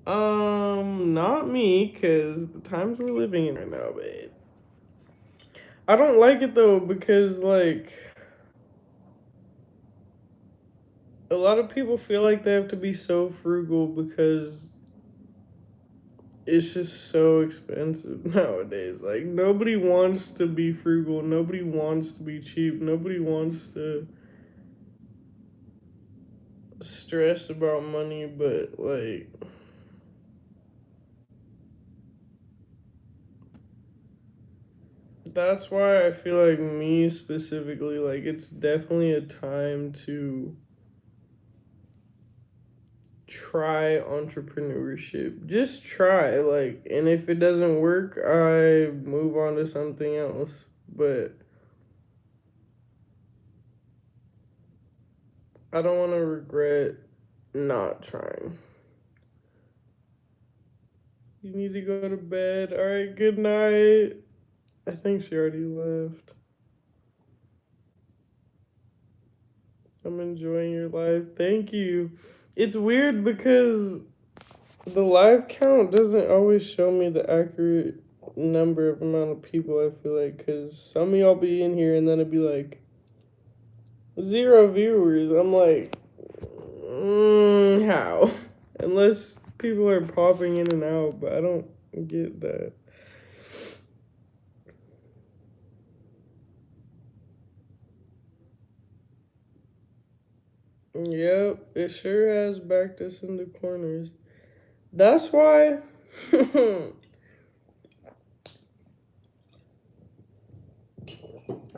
not me, cause the times we're living in right now, but I don't like it though because like a lot of people feel like they have to be so frugal because it's just so expensive nowadays. Like nobody wants to be frugal, nobody wants to be cheap, nobody wants to stress about money, but like that's why I feel like me specifically, like it's definitely a time to try entrepreneurship. Just try, like, and if it doesn't work, I move on to something else. But I don't want to regret not trying. You need to go to bed. All right, good night. I think she already left. I'm enjoying your life. Thank you. It's weird because the live count doesn't always show me the accurate number of amount of people. I feel like because some of y'all be in here and then it'd be like 0 viewers. I'm like, how? Unless people are popping in and out, but I don't get that. Yep, it sure has backed us into corners. That's why.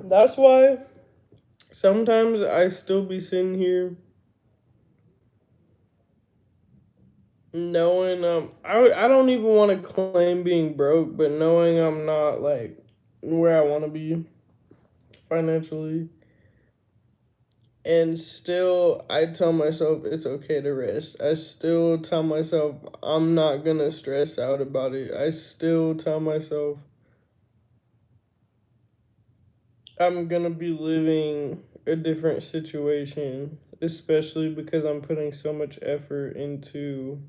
That's why sometimes I still be sitting here knowing I don't even want to claim being broke, but knowing I'm not like where I want to be financially, and still I tell myself it's okay to rest. I still tell myself I'm not gonna stress out about it. I still tell myself I'm gonna be living a different situation, especially because I'm putting so much effort into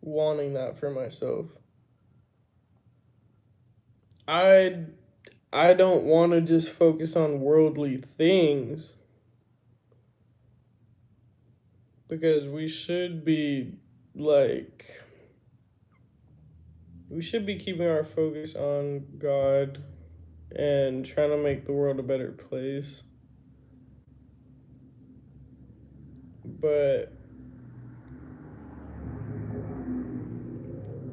wanting that for myself. I I don't want to just focus on worldly things because like we should be keeping our focus on God and trying to make the world a better place. But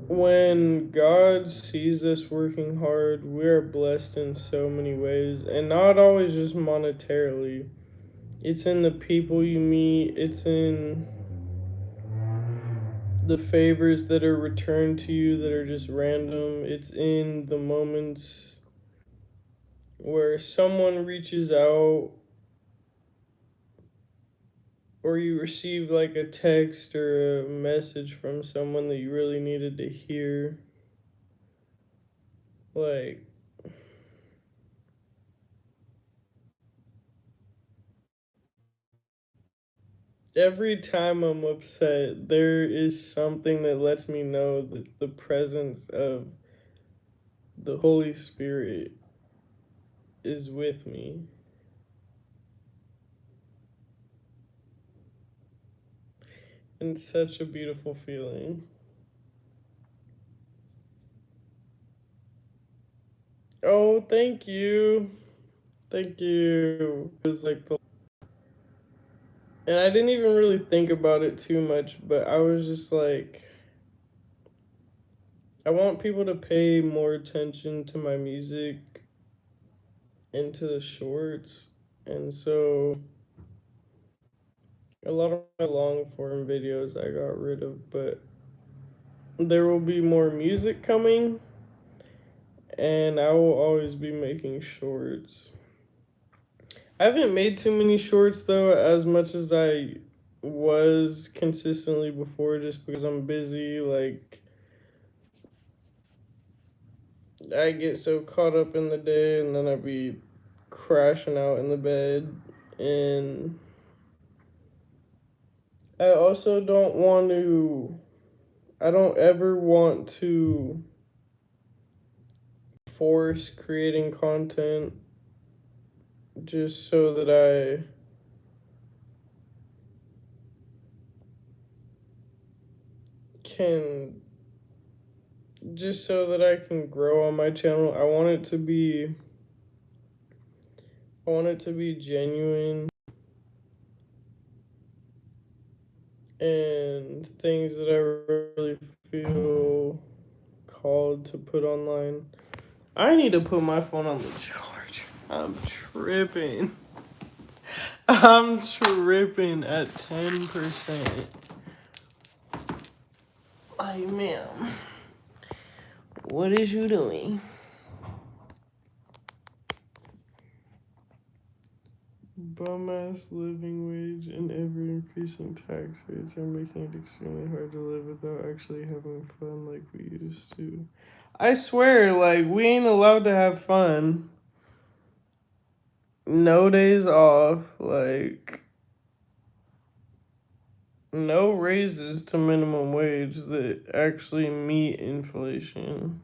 when God sees us working hard, we are blessed in so many ways, and not always just monetarily. It's in the people you meet, it's in the favors that are returned to you that are just random, it's in the moments where someone reaches out or you receive like a text or a message from someone that you really needed to hear. Like, every time I'm upset, there is something that lets me know that the presence of the Holy Spirit is with me. And it's such a beautiful feeling. Oh, thank you. Thank you. It was like and I didn't even really think about it too much, but I was just like, I want people to pay more attention to my music and to the shorts. And so a lot of my long form videos I got rid of, but there will be more music coming. and I will always be making shorts. I haven't made too many shorts though, as much as I was consistently before, just because I'm busy. Like, I get so caught up in the day, and then I be crashing out in the bed. And I also don't want to, I don't ever want to force creating content just so that I can, just so that I can grow on my channel. I want it to be genuine and things that I really feel called to put online. I need to put my phone on the charge. I'm tripping. I'm tripping at 10%. Like, ma'am, what is you doing? Bum ass living wage and ever increasing tax rates are making it extremely hard to live without actually having fun like we used to. I swear, like, we ain't allowed to have fun. No days off, like, no raises to minimum wage that actually meet inflation.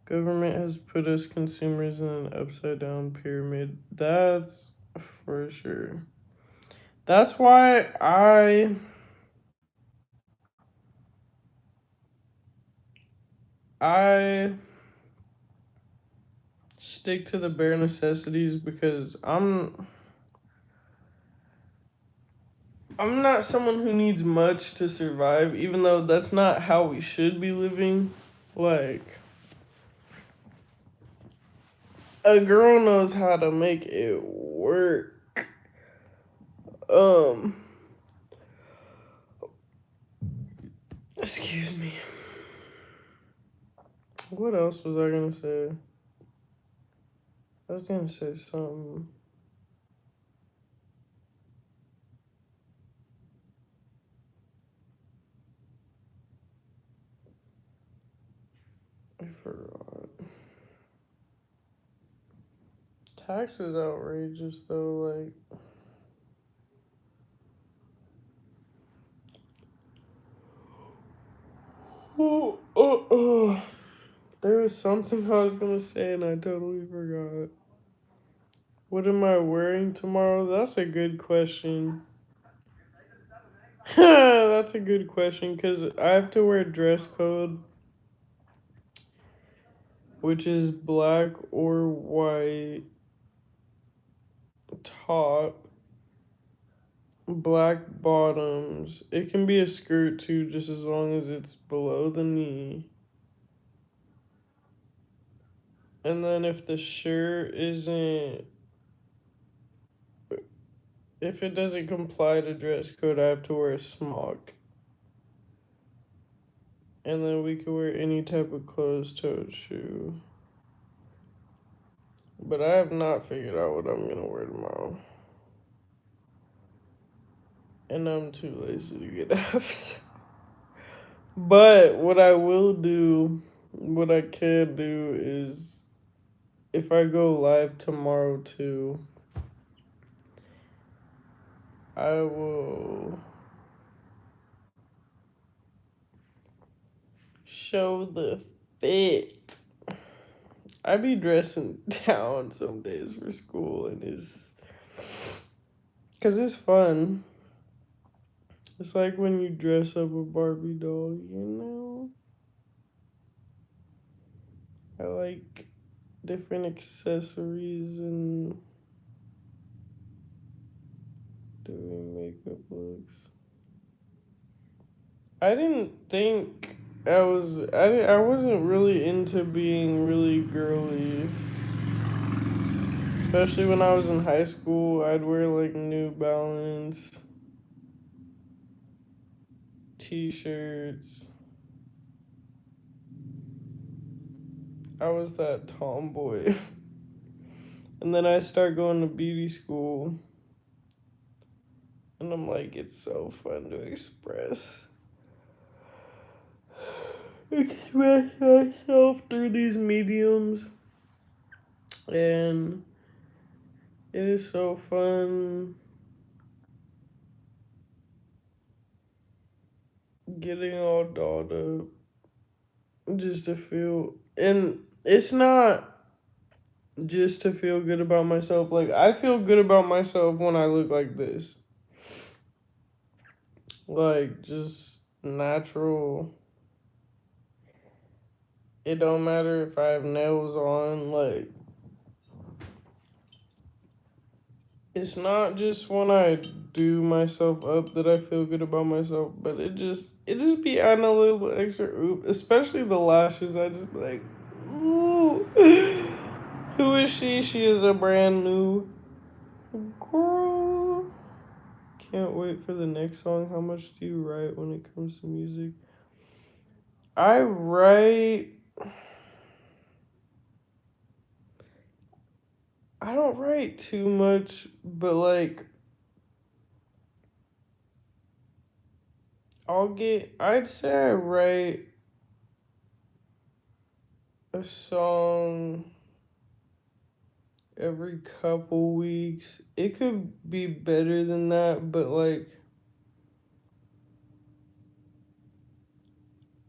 Government has put us consumers in an upside down pyramid. That's for sure. That's why I stick to the bare necessities because I'm not someone who needs much to survive, even though that's not how we should be living. Like, a girl knows how to make it work. Um, excuse me. What else was I gonna say? I was gonna say something. I forgot. Tax is outrageous though, like, oh. There was something I was gonna say and I totally forgot. What am I wearing tomorrow? That's a good question. That's a good question because I have to wear dress code, which is black or white top, black bottoms. It can be a skirt too, just as long as it's below the knee. And then if the shirt isn't, if it doesn't comply to dress code, I have to wear a smock. And then we could wear any type of closed-toed shoe. But I have not figured out what I'm gonna wear tomorrow. And I'm too lazy to get up. But what I will do, what I can do is if I go live tomorrow too, I will show the fit. I be dressing down some days for school and it's because it's fun. It's like when you dress up a Barbie doll, you know? I like different accessories and doing makeup looks. I didn't think I wasn't really into being really girly. Especially when I was in high school, I'd wear like New Balance t-shirts. I was that tomboy. And then I start going to beauty school. And I'm like, it's so fun to express myself through these mediums. And it is so fun getting all dolled up just to feel. And it's not just to feel good about myself. Like, I feel good about myself when I look like this. Like, just natural. It don't matter if I have nails on. Like, it's not just when I do myself up that I feel good about myself, but it just be adding a little extra oof, especially the lashes. I just be like, ooh. Who is she? She is a brand new girl. Can't wait for the next song. How much do you write when it comes to music? I write. I don't write too much, but like I'd say I write a song every couple weeks. It could be better than that, but like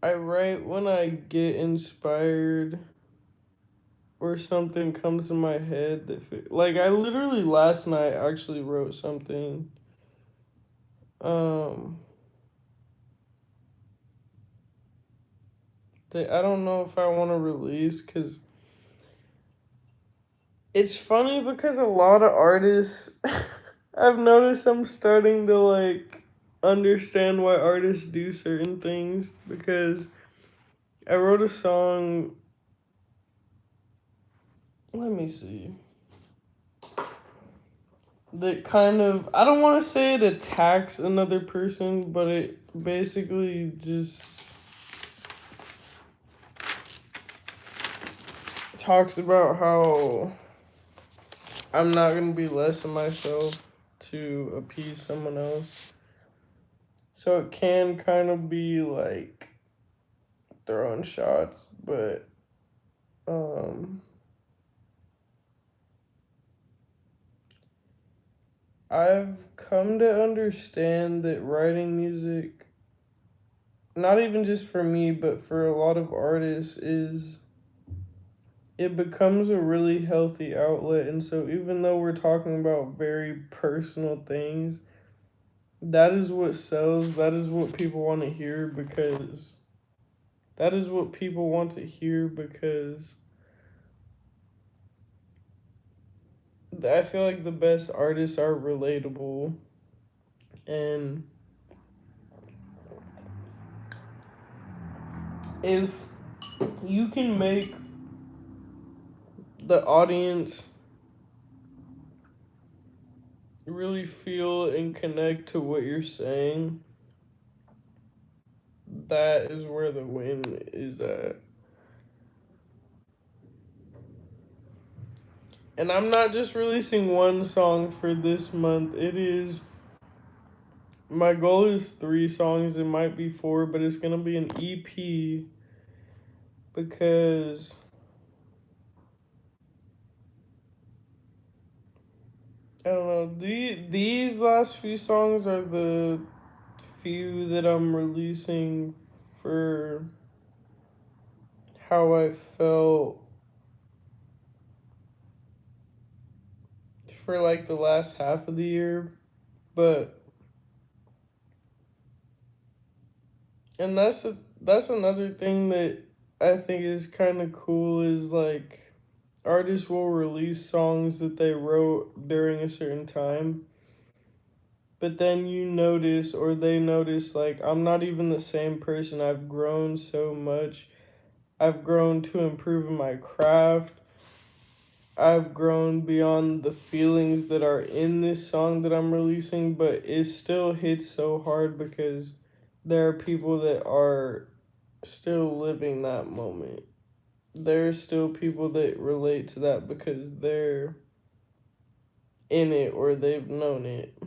I write when I get inspired or something comes to my head like I literally last night actually wrote something um that I don't know if I want to release cuz it's funny because a lot of artists I've noticed I'm starting to like understand why artists do certain things because I wrote a song. Let me see. That kind of, I don't want to say it attacks another person, but it basically just talks about how I'm not going to be less of myself to appease someone else. So it can kind of be like throwing shots, but um I've come to understand that writing music, not even just for me, but for a lot of artists, is it becomes a really healthy outlet. And so, even though we're talking about very personal things, that is what sells. That is what people want to hear because that is what people want to hear because I feel like the best artists are relatable and if you can make the audience really feel and connect to what you're saying, that is where the win is at. And I'm not just releasing one song for this month. My goal is 3 songs. It might be 4, but it's going to be an EP because I don't know. These last few songs are the few that I'm releasing for how I felt for like the last half of the year. But and that's another thing that I think is kind of cool is like artists will release songs that they wrote during a certain time, but then you notice or they notice like I'm not even the same person. I've grown so much. I've grown to improve in my craft. I've grown beyond the feelings that are in this song that I'm releasing, but it still hits so hard because there are people that are still living that moment. there's still people that relate to that because they're in it or they've known it.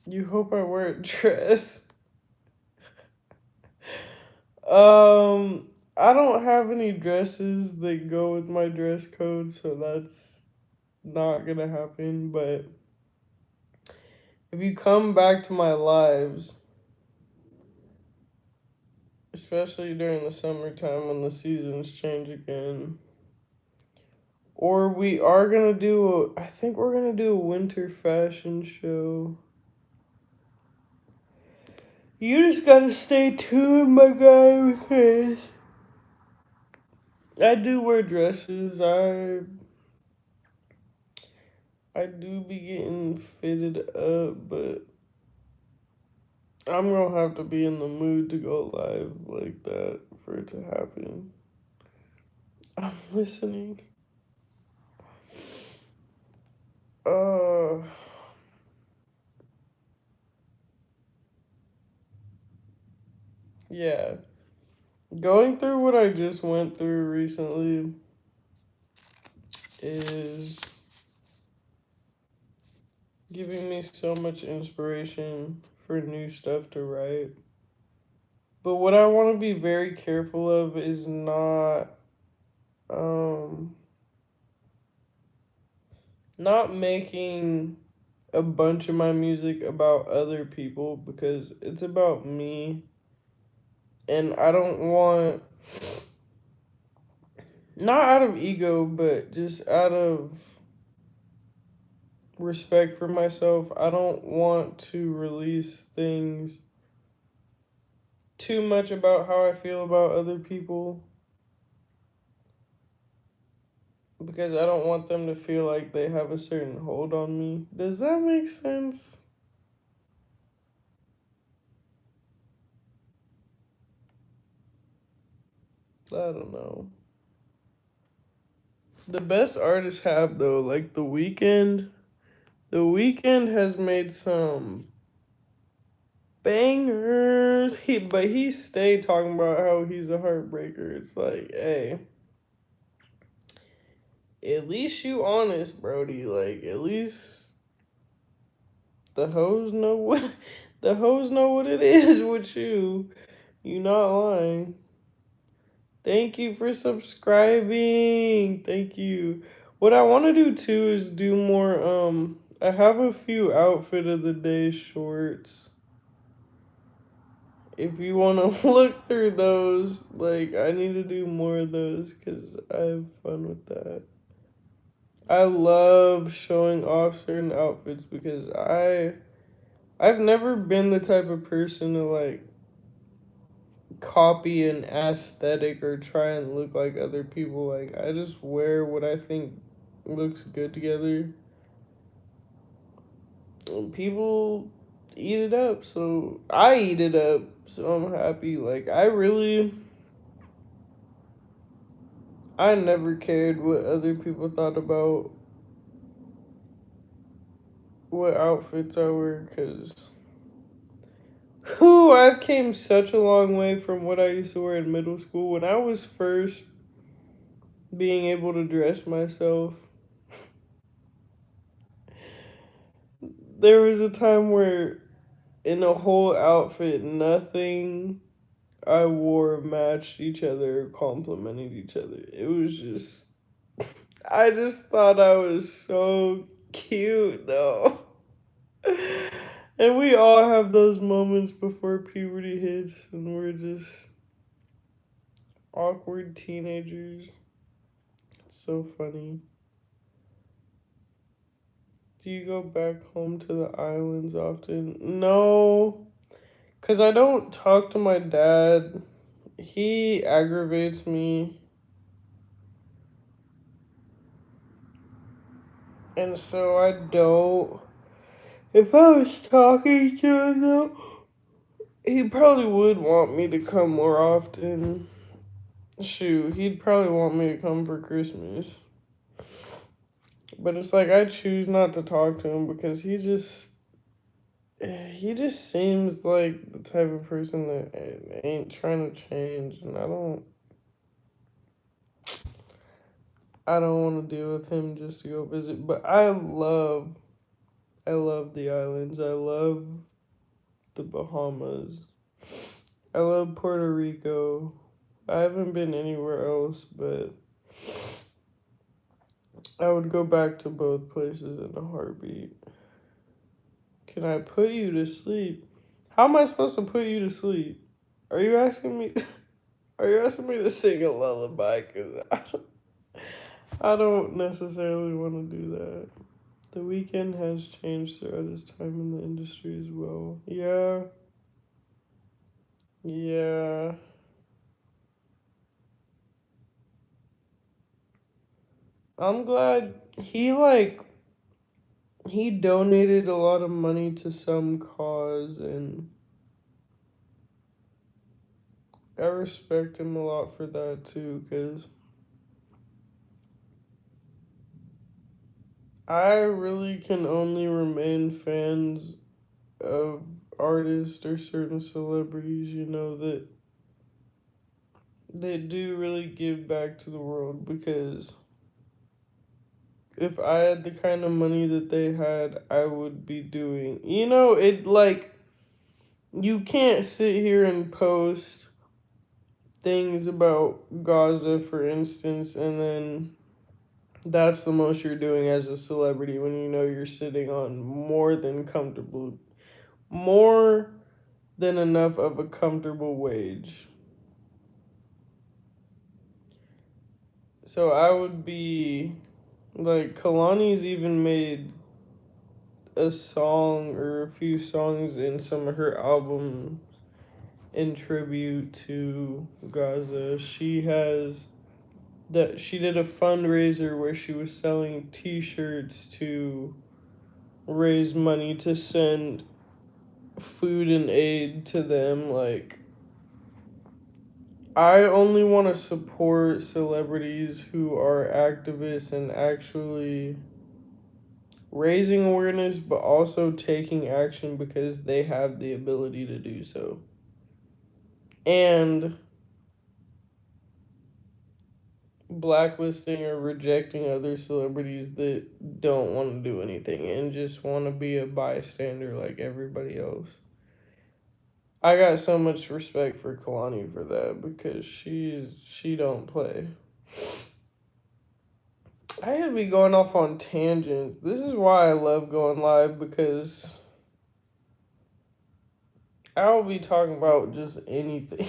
You hope I wear a dress. I don't have any dresses that go with my dress code, so that's not gonna happen. But if you come back to my lives, especially during the summertime when the seasons change again, or we are gonna do I think we're gonna do a winter fashion show. You just gotta stay tuned, my guy, because I do wear dresses. I do be getting fitted up, but I'm gonna have to be in the mood to go live like that for it to happen. I'm listening. Uh, yeah. Going through what I just went through recently is giving me so much inspiration for new stuff to write. But what I want to be very careful of is um not making a bunch of my music about other people because it's about me and I don't want, not out of ego but just out of respect for myself, I don't want to release things too much about how I feel about other people because I don't want them to feel like they have a certain hold on me. Does that make sense? I don't know. The best artists have though, like The Weeknd. The Weeknd has made some bangers. He stayed talking about how he's a heartbreaker. It's like, hey, at least you honest, Brody. Like, at least the hoes know what the hoes know what it is with you. You not lying. Thank you for subscribing. Thank you. What I want to do too is do more I have a few outfit of the day shorts. If you want to look through those, like I need to do more of those cuz I have fun with that. I love showing off certain outfits because I've never been the type of person to like copy an aesthetic or try and look like other people. Like I just wear what I think looks good together. And people eat it up, so I eat it up. So I'm happy. Like I never cared what other people thought about what outfits I wear cuz whew, I've came such a long way from what I used to wear in middle school when I was first being able to dress myself. There was a time where in a whole outfit, nothing I wore matched each other or complimented each other. It was just, I just thought I was so cute though. And we all have those moments before puberty hits and we're just awkward teenagers. It's so funny. Do you go back home to the islands often? No, because I don't talk to my dad. He aggravates me. And so I don't. If I was talking to him though, he probably would want me to come more often. Shoot, he'd probably want me to come for Christmas. But it's like I choose not to talk to him because he just seems like the type of person that ain't trying to change and I don't I don't want to deal with him just to go visit. But I love the islands. I love the Bahamas. I love Puerto Rico. I haven't been anywhere else, but I would go back to both places in a heartbeat. Can I put you to sleep? How am I supposed to put you to sleep? Are you asking me? Are you asking me to sing a lullaby? Cause I don't necessarily want to do that. The weekend has changed throughout his time in the industry as well. Yeah, yeah. I'm glad he donated a lot of money to some cause, and I respect him a lot for that too, because I really can only remain fans of artists or certain celebrities, that they do really give back to the world, because if I had the kind of money that they had, I would be doing, it like you can't sit here and post things about Gaza, for instance, and then that's the most you're doing as a celebrity when you know you're sitting on more than enough of a comfortable wage. So I would be like, Kalani's even made a song or a few songs in some of her albums in tribute to Gaza. She did a fundraiser where she was selling t-shirts to raise money to send food and aid to them. Like, I only want to support celebrities who are activists and actually raising awareness, but also taking action because they have the ability to do so. And blacklisting or rejecting other celebrities that don't want to do anything and just want to be a bystander like everybody else. I got so much respect for Kalani for that, because she don't play. I could be going off on tangents. This is why I love going live, because I'll be talking about just anything.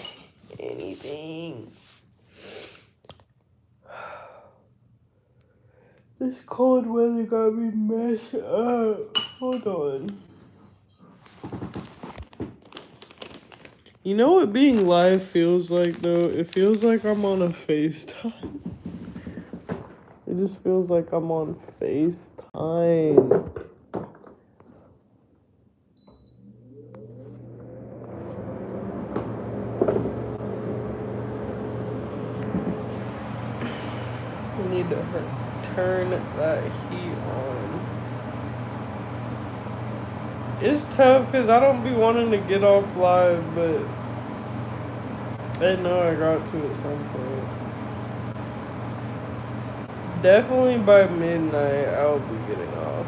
Anything. This cold weather got me messed up. Hold on. You know what being live feels like, though? It feels like I'm on a FaceTime. It just feels like I'm on FaceTime. I need to turn that heat on. It's tough because I don't be wanting to get off live, but I know I got to at some point. Definitely by midnight I'll be getting off,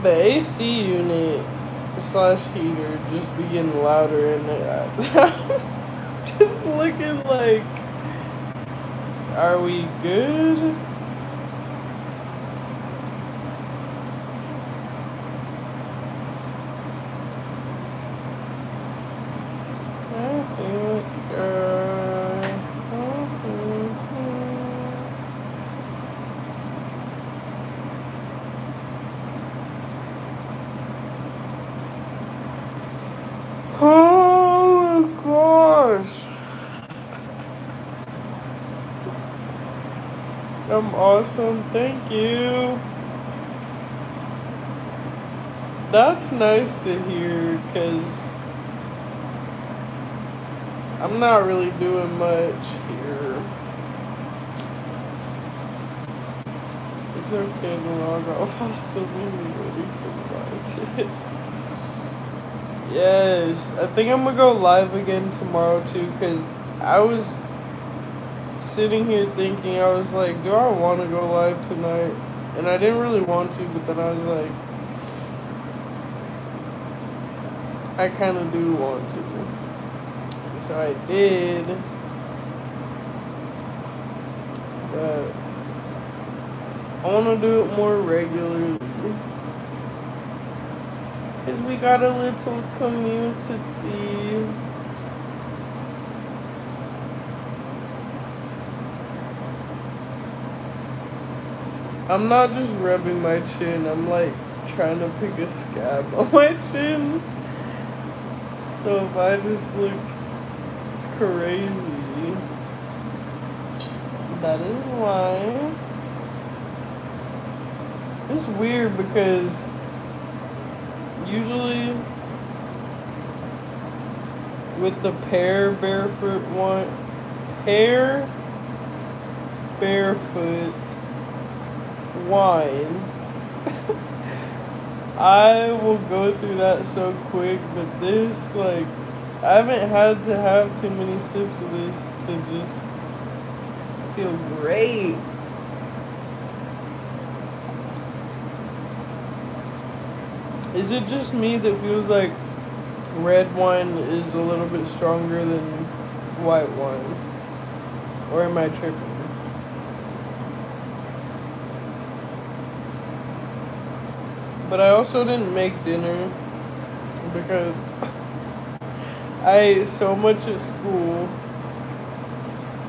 the AC unit / heater just be getting louder, and just looking like, are we good? Oh my gosh. I'm awesome, thank you. That's nice to hear, because I'm not really doing much here. It's it's okay to log off. I'll still be ready for the live. Yes, I think I'm gonna go live again tomorrow too, because I was sitting here thinking, I was like, do I want to go live tonight? And I didn't really want to, but then I was like, I kind of do want to. So I did. But I want to do it more regularly. Because we got a little community. I'm not just rubbing my chin, I'm like trying to pick a scab on my chin. So if I just look crazy, that is why. It's weird because usually with the pear barefoot barefoot wine, I will go through that so quick, but this, like, I haven't had to have too many sips of this to just feel great. Is it just me that feels like red wine is a little bit stronger than white wine? Or am I tripping? But I also didn't make dinner because I ate so much at school.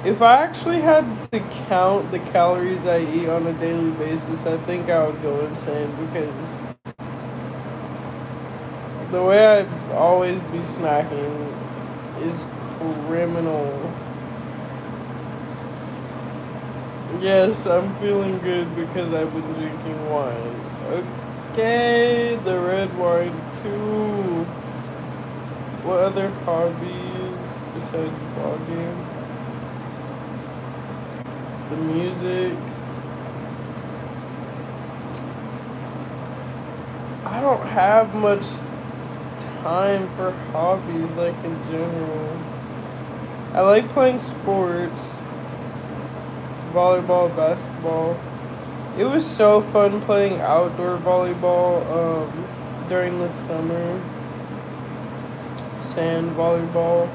If I actually had to count the calories I eat on a daily basis, I think I would go insane because the way I always be snacking is criminal. Yes, I'm feeling good because I've been drinking wine. Okay, the red wine too. What other hobbies besides vlogging? The music. I don't have much time for hobbies, like, in general. I like playing sports, volleyball, basketball. It was so fun playing outdoor volleyball during the summer. Sand volleyball.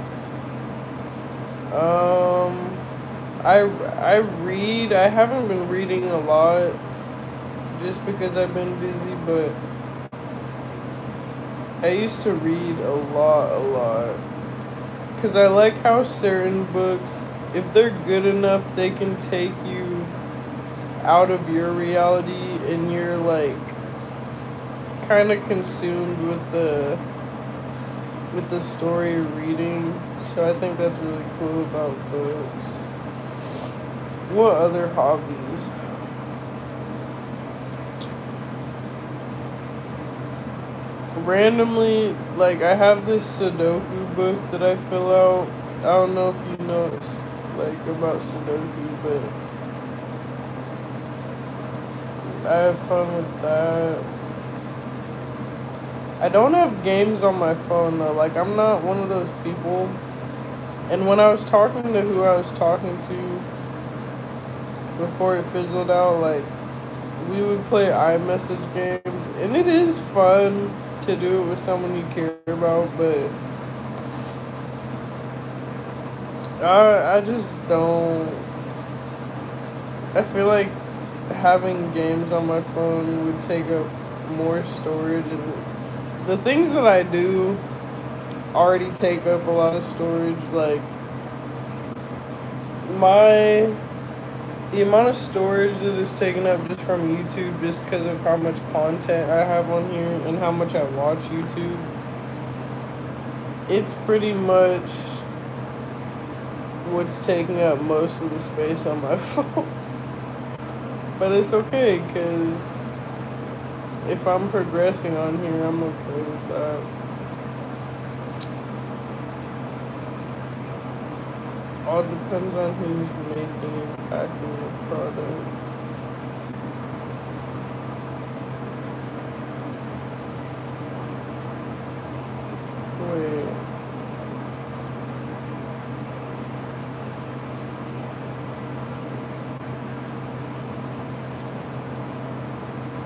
I read. I haven't been reading a lot just because I've been busy, but I used to read a lot. Because I like how certain books, if they're good enough, they can take you out of your reality and you're like kind of consumed with the story you're reading. So I think that's really cool about books. What other hobbies? Randomly, like, I have this Sudoku book that I fill out. I don't know if you know, like, about Sudoku, but I have fun with that. I don't have games on my phone though. Like, I'm not one of those people. And when I was talking to who I was talking to before it fizzled out, like, we would play iMessage games, and it is fun to do it with someone you care about, but I just don't. I feel like having games on my phone would take up more storage, and the things that I do already take up a lot of storage. Like, the amount of storage that is taken up just from YouTube, just because of how much content I have on here and how much I watch YouTube, it's pretty much what's taking up most of the space on my phone. But it's okay, because if I'm progressing on here, I'm okay with that. All depends on who's making and packing the product.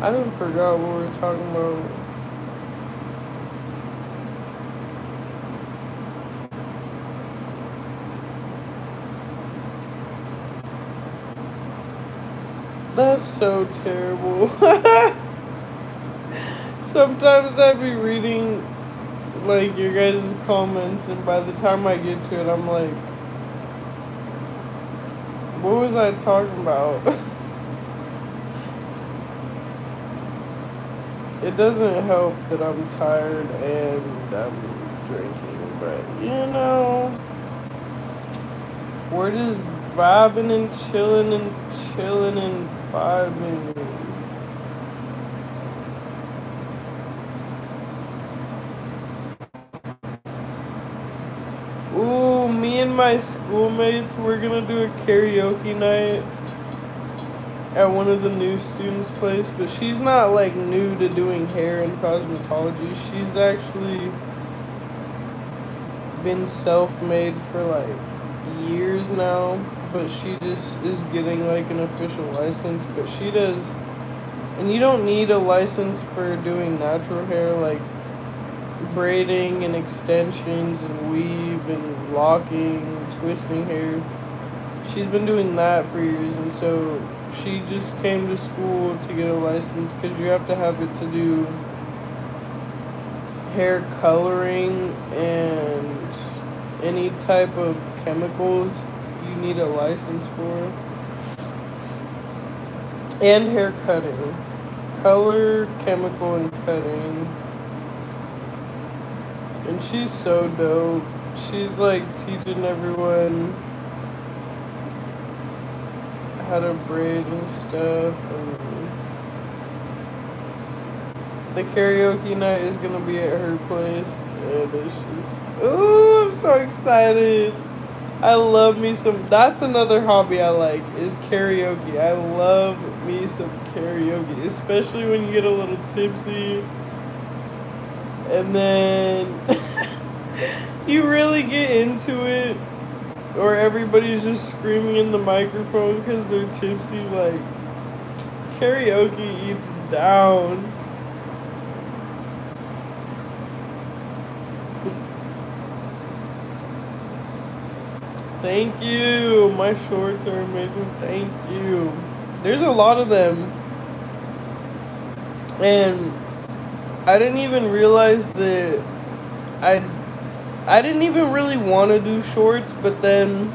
I done forgot what we were talking about. That's so terrible. Sometimes I be reading like your guys' comments, and by the time I get to it, I'm like, what was I talking about? It doesn't help that I'm tired and I'm drinking, but you know, we're just vibing and chilling and vibing. Ooh, me and my schoolmates, we're gonna do a karaoke night at one of the new students' place, but she's not like new to doing hair and cosmetology. She's actually been self-made for like years now, but she just is getting like an official license. But she does, and you don't need a license for doing natural hair, like braiding and extensions and weave and locking, twisting hair. She's been doing that for years, and so she just came to school to get a license because you have to have it to do hair coloring and any type of chemicals you need a license for. And hair cutting. Color, chemical, and cutting. And she's so dope. She's like teaching everyone how to braid and stuff. And the karaoke night is gonna be at her place. And it's just, ooh, I'm so excited. I love me some, that's another hobby I like, is karaoke. I love me some karaoke, especially when you get a little tipsy. And then you really get into it, or everybody's just screaming in the microphone because they're tipsy. Like, karaoke eats down. Thank you. My shorts are amazing. Thank you. There's a lot of them. And I didn't even realize that I didn't even really want to do shorts, but then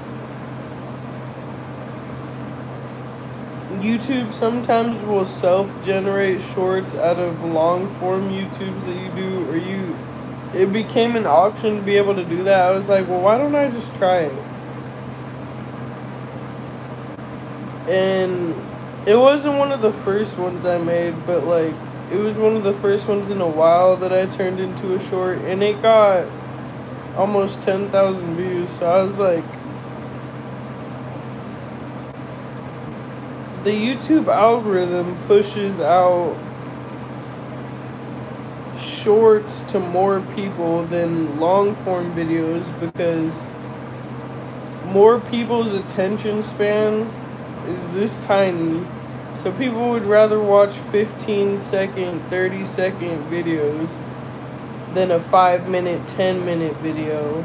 YouTube sometimes will self-generate shorts out of long-form YouTubes that you do, or it became an option to be able to do that. I was like, well, why don't I just try it? And it wasn't one of the first ones I made, but like, it was one of the first ones in a while that I turned into a short, and it got almost 10,000 views. So I was like, the YouTube algorithm pushes out shorts to more people than long form videos because more people's attention span is this tiny. So people would rather watch 15-second, 30-second videos than a 5-minute, 10-minute video.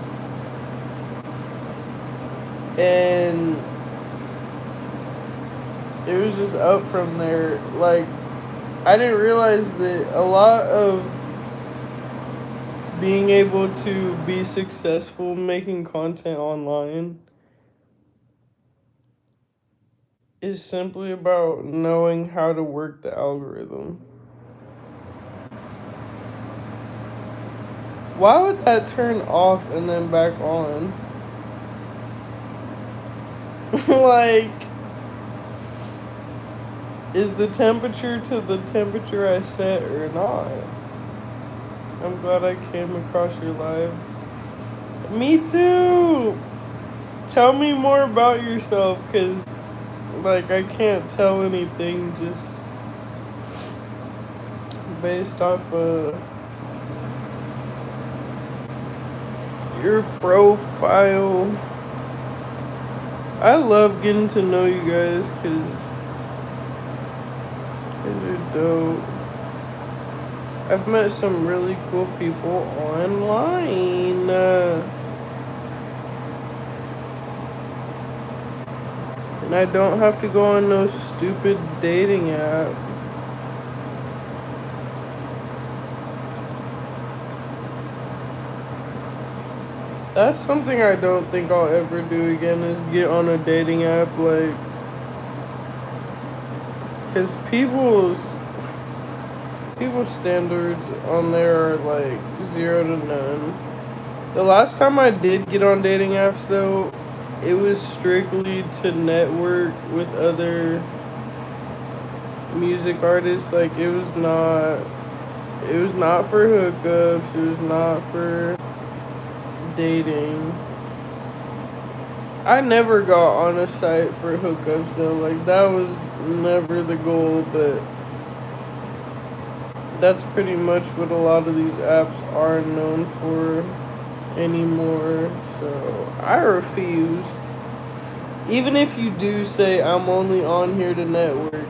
And it was just up from there. Like, I didn't realize that a lot of being able to be successful making content online is simply about knowing how to work the algorithm. Why would that turn off and then back on? Like, is the temperature to the temperature I set or not? I'm glad I came across your live. Me too! Tell me more about yourself, because, like, I can't tell anything just based off of your profile. I love getting to know you guys, because These are dope. I've met some really cool people online. And I don't have to go on no stupid dating app. That's something I don't think I'll ever do again is get on a dating app, like, cause people's standards on there are like 0 to none. The last time I did get on dating apps though, it was strictly to network with other music artists. Like it was not for hookups, it was not for dating. I never got on a site for hookups though, like that was never the goal, but that's pretty much what a lot of these apps are known for anymore. So I refuse. Even if you do say I'm only on here to network,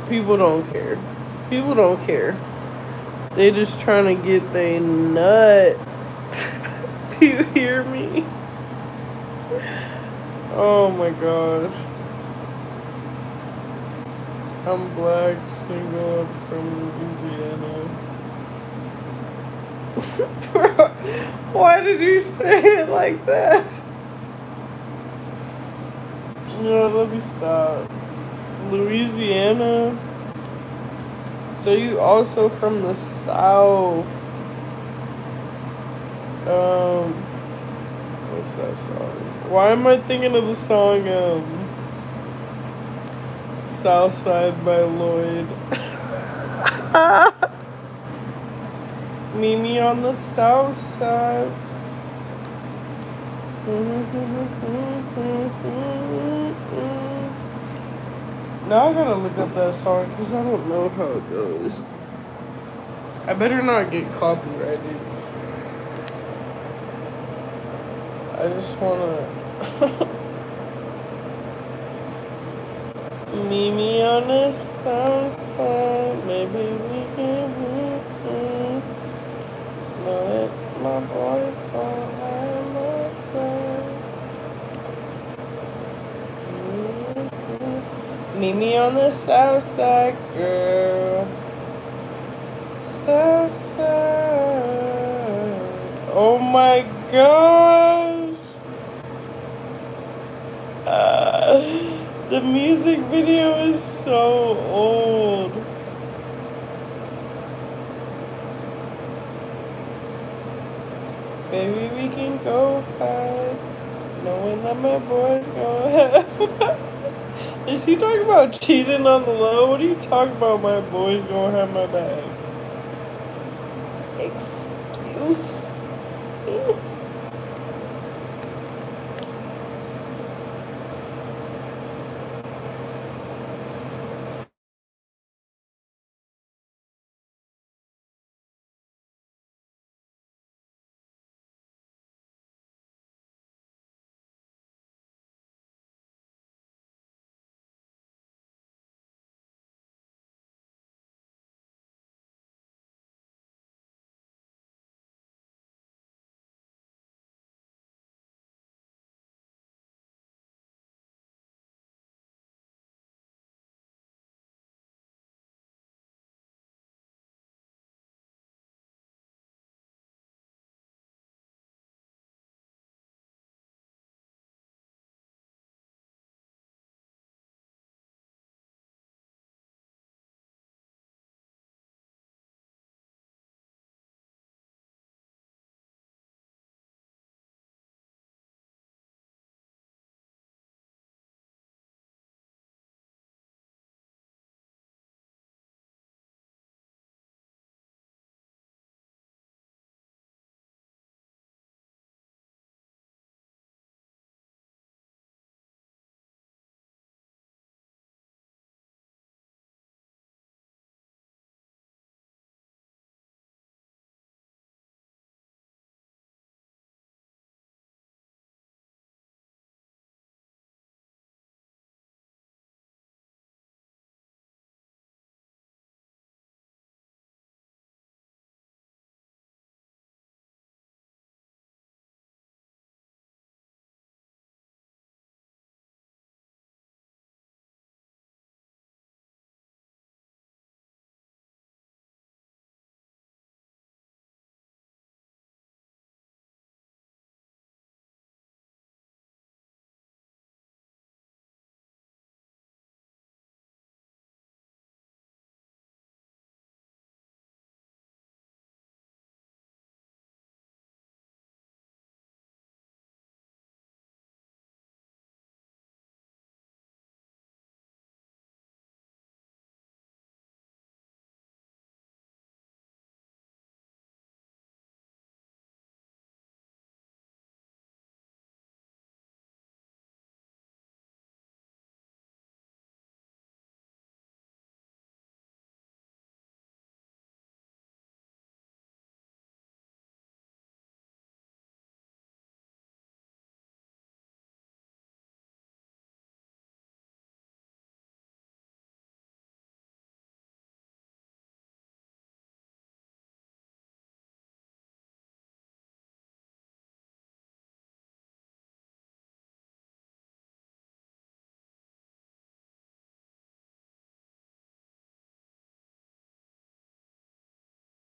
people don't care. People don't care. They just trying to get they nut. Do you hear me? Oh my god. I'm black, single, I'm from Louisiana. Bro, why did you say it like that? No, let me stop. Louisiana? So you also from the South? What's that song? Why am I thinking of the song, Southside by Lloyd? Meet me on the South Side. Now I gotta look up that song because I don't know how it goes. I better not get copyrighted. I just wanna meet me on the South Side. Maybe we can know that my boys gon' have my back. Meet me on the South Side, girl. South Side. Oh my gosh. The music video is so old. Baby, we can go high, knowing that my boys gon' have. Is he talking about cheating on the low? What are you talking about? My boys gonna have my back. Excuse me.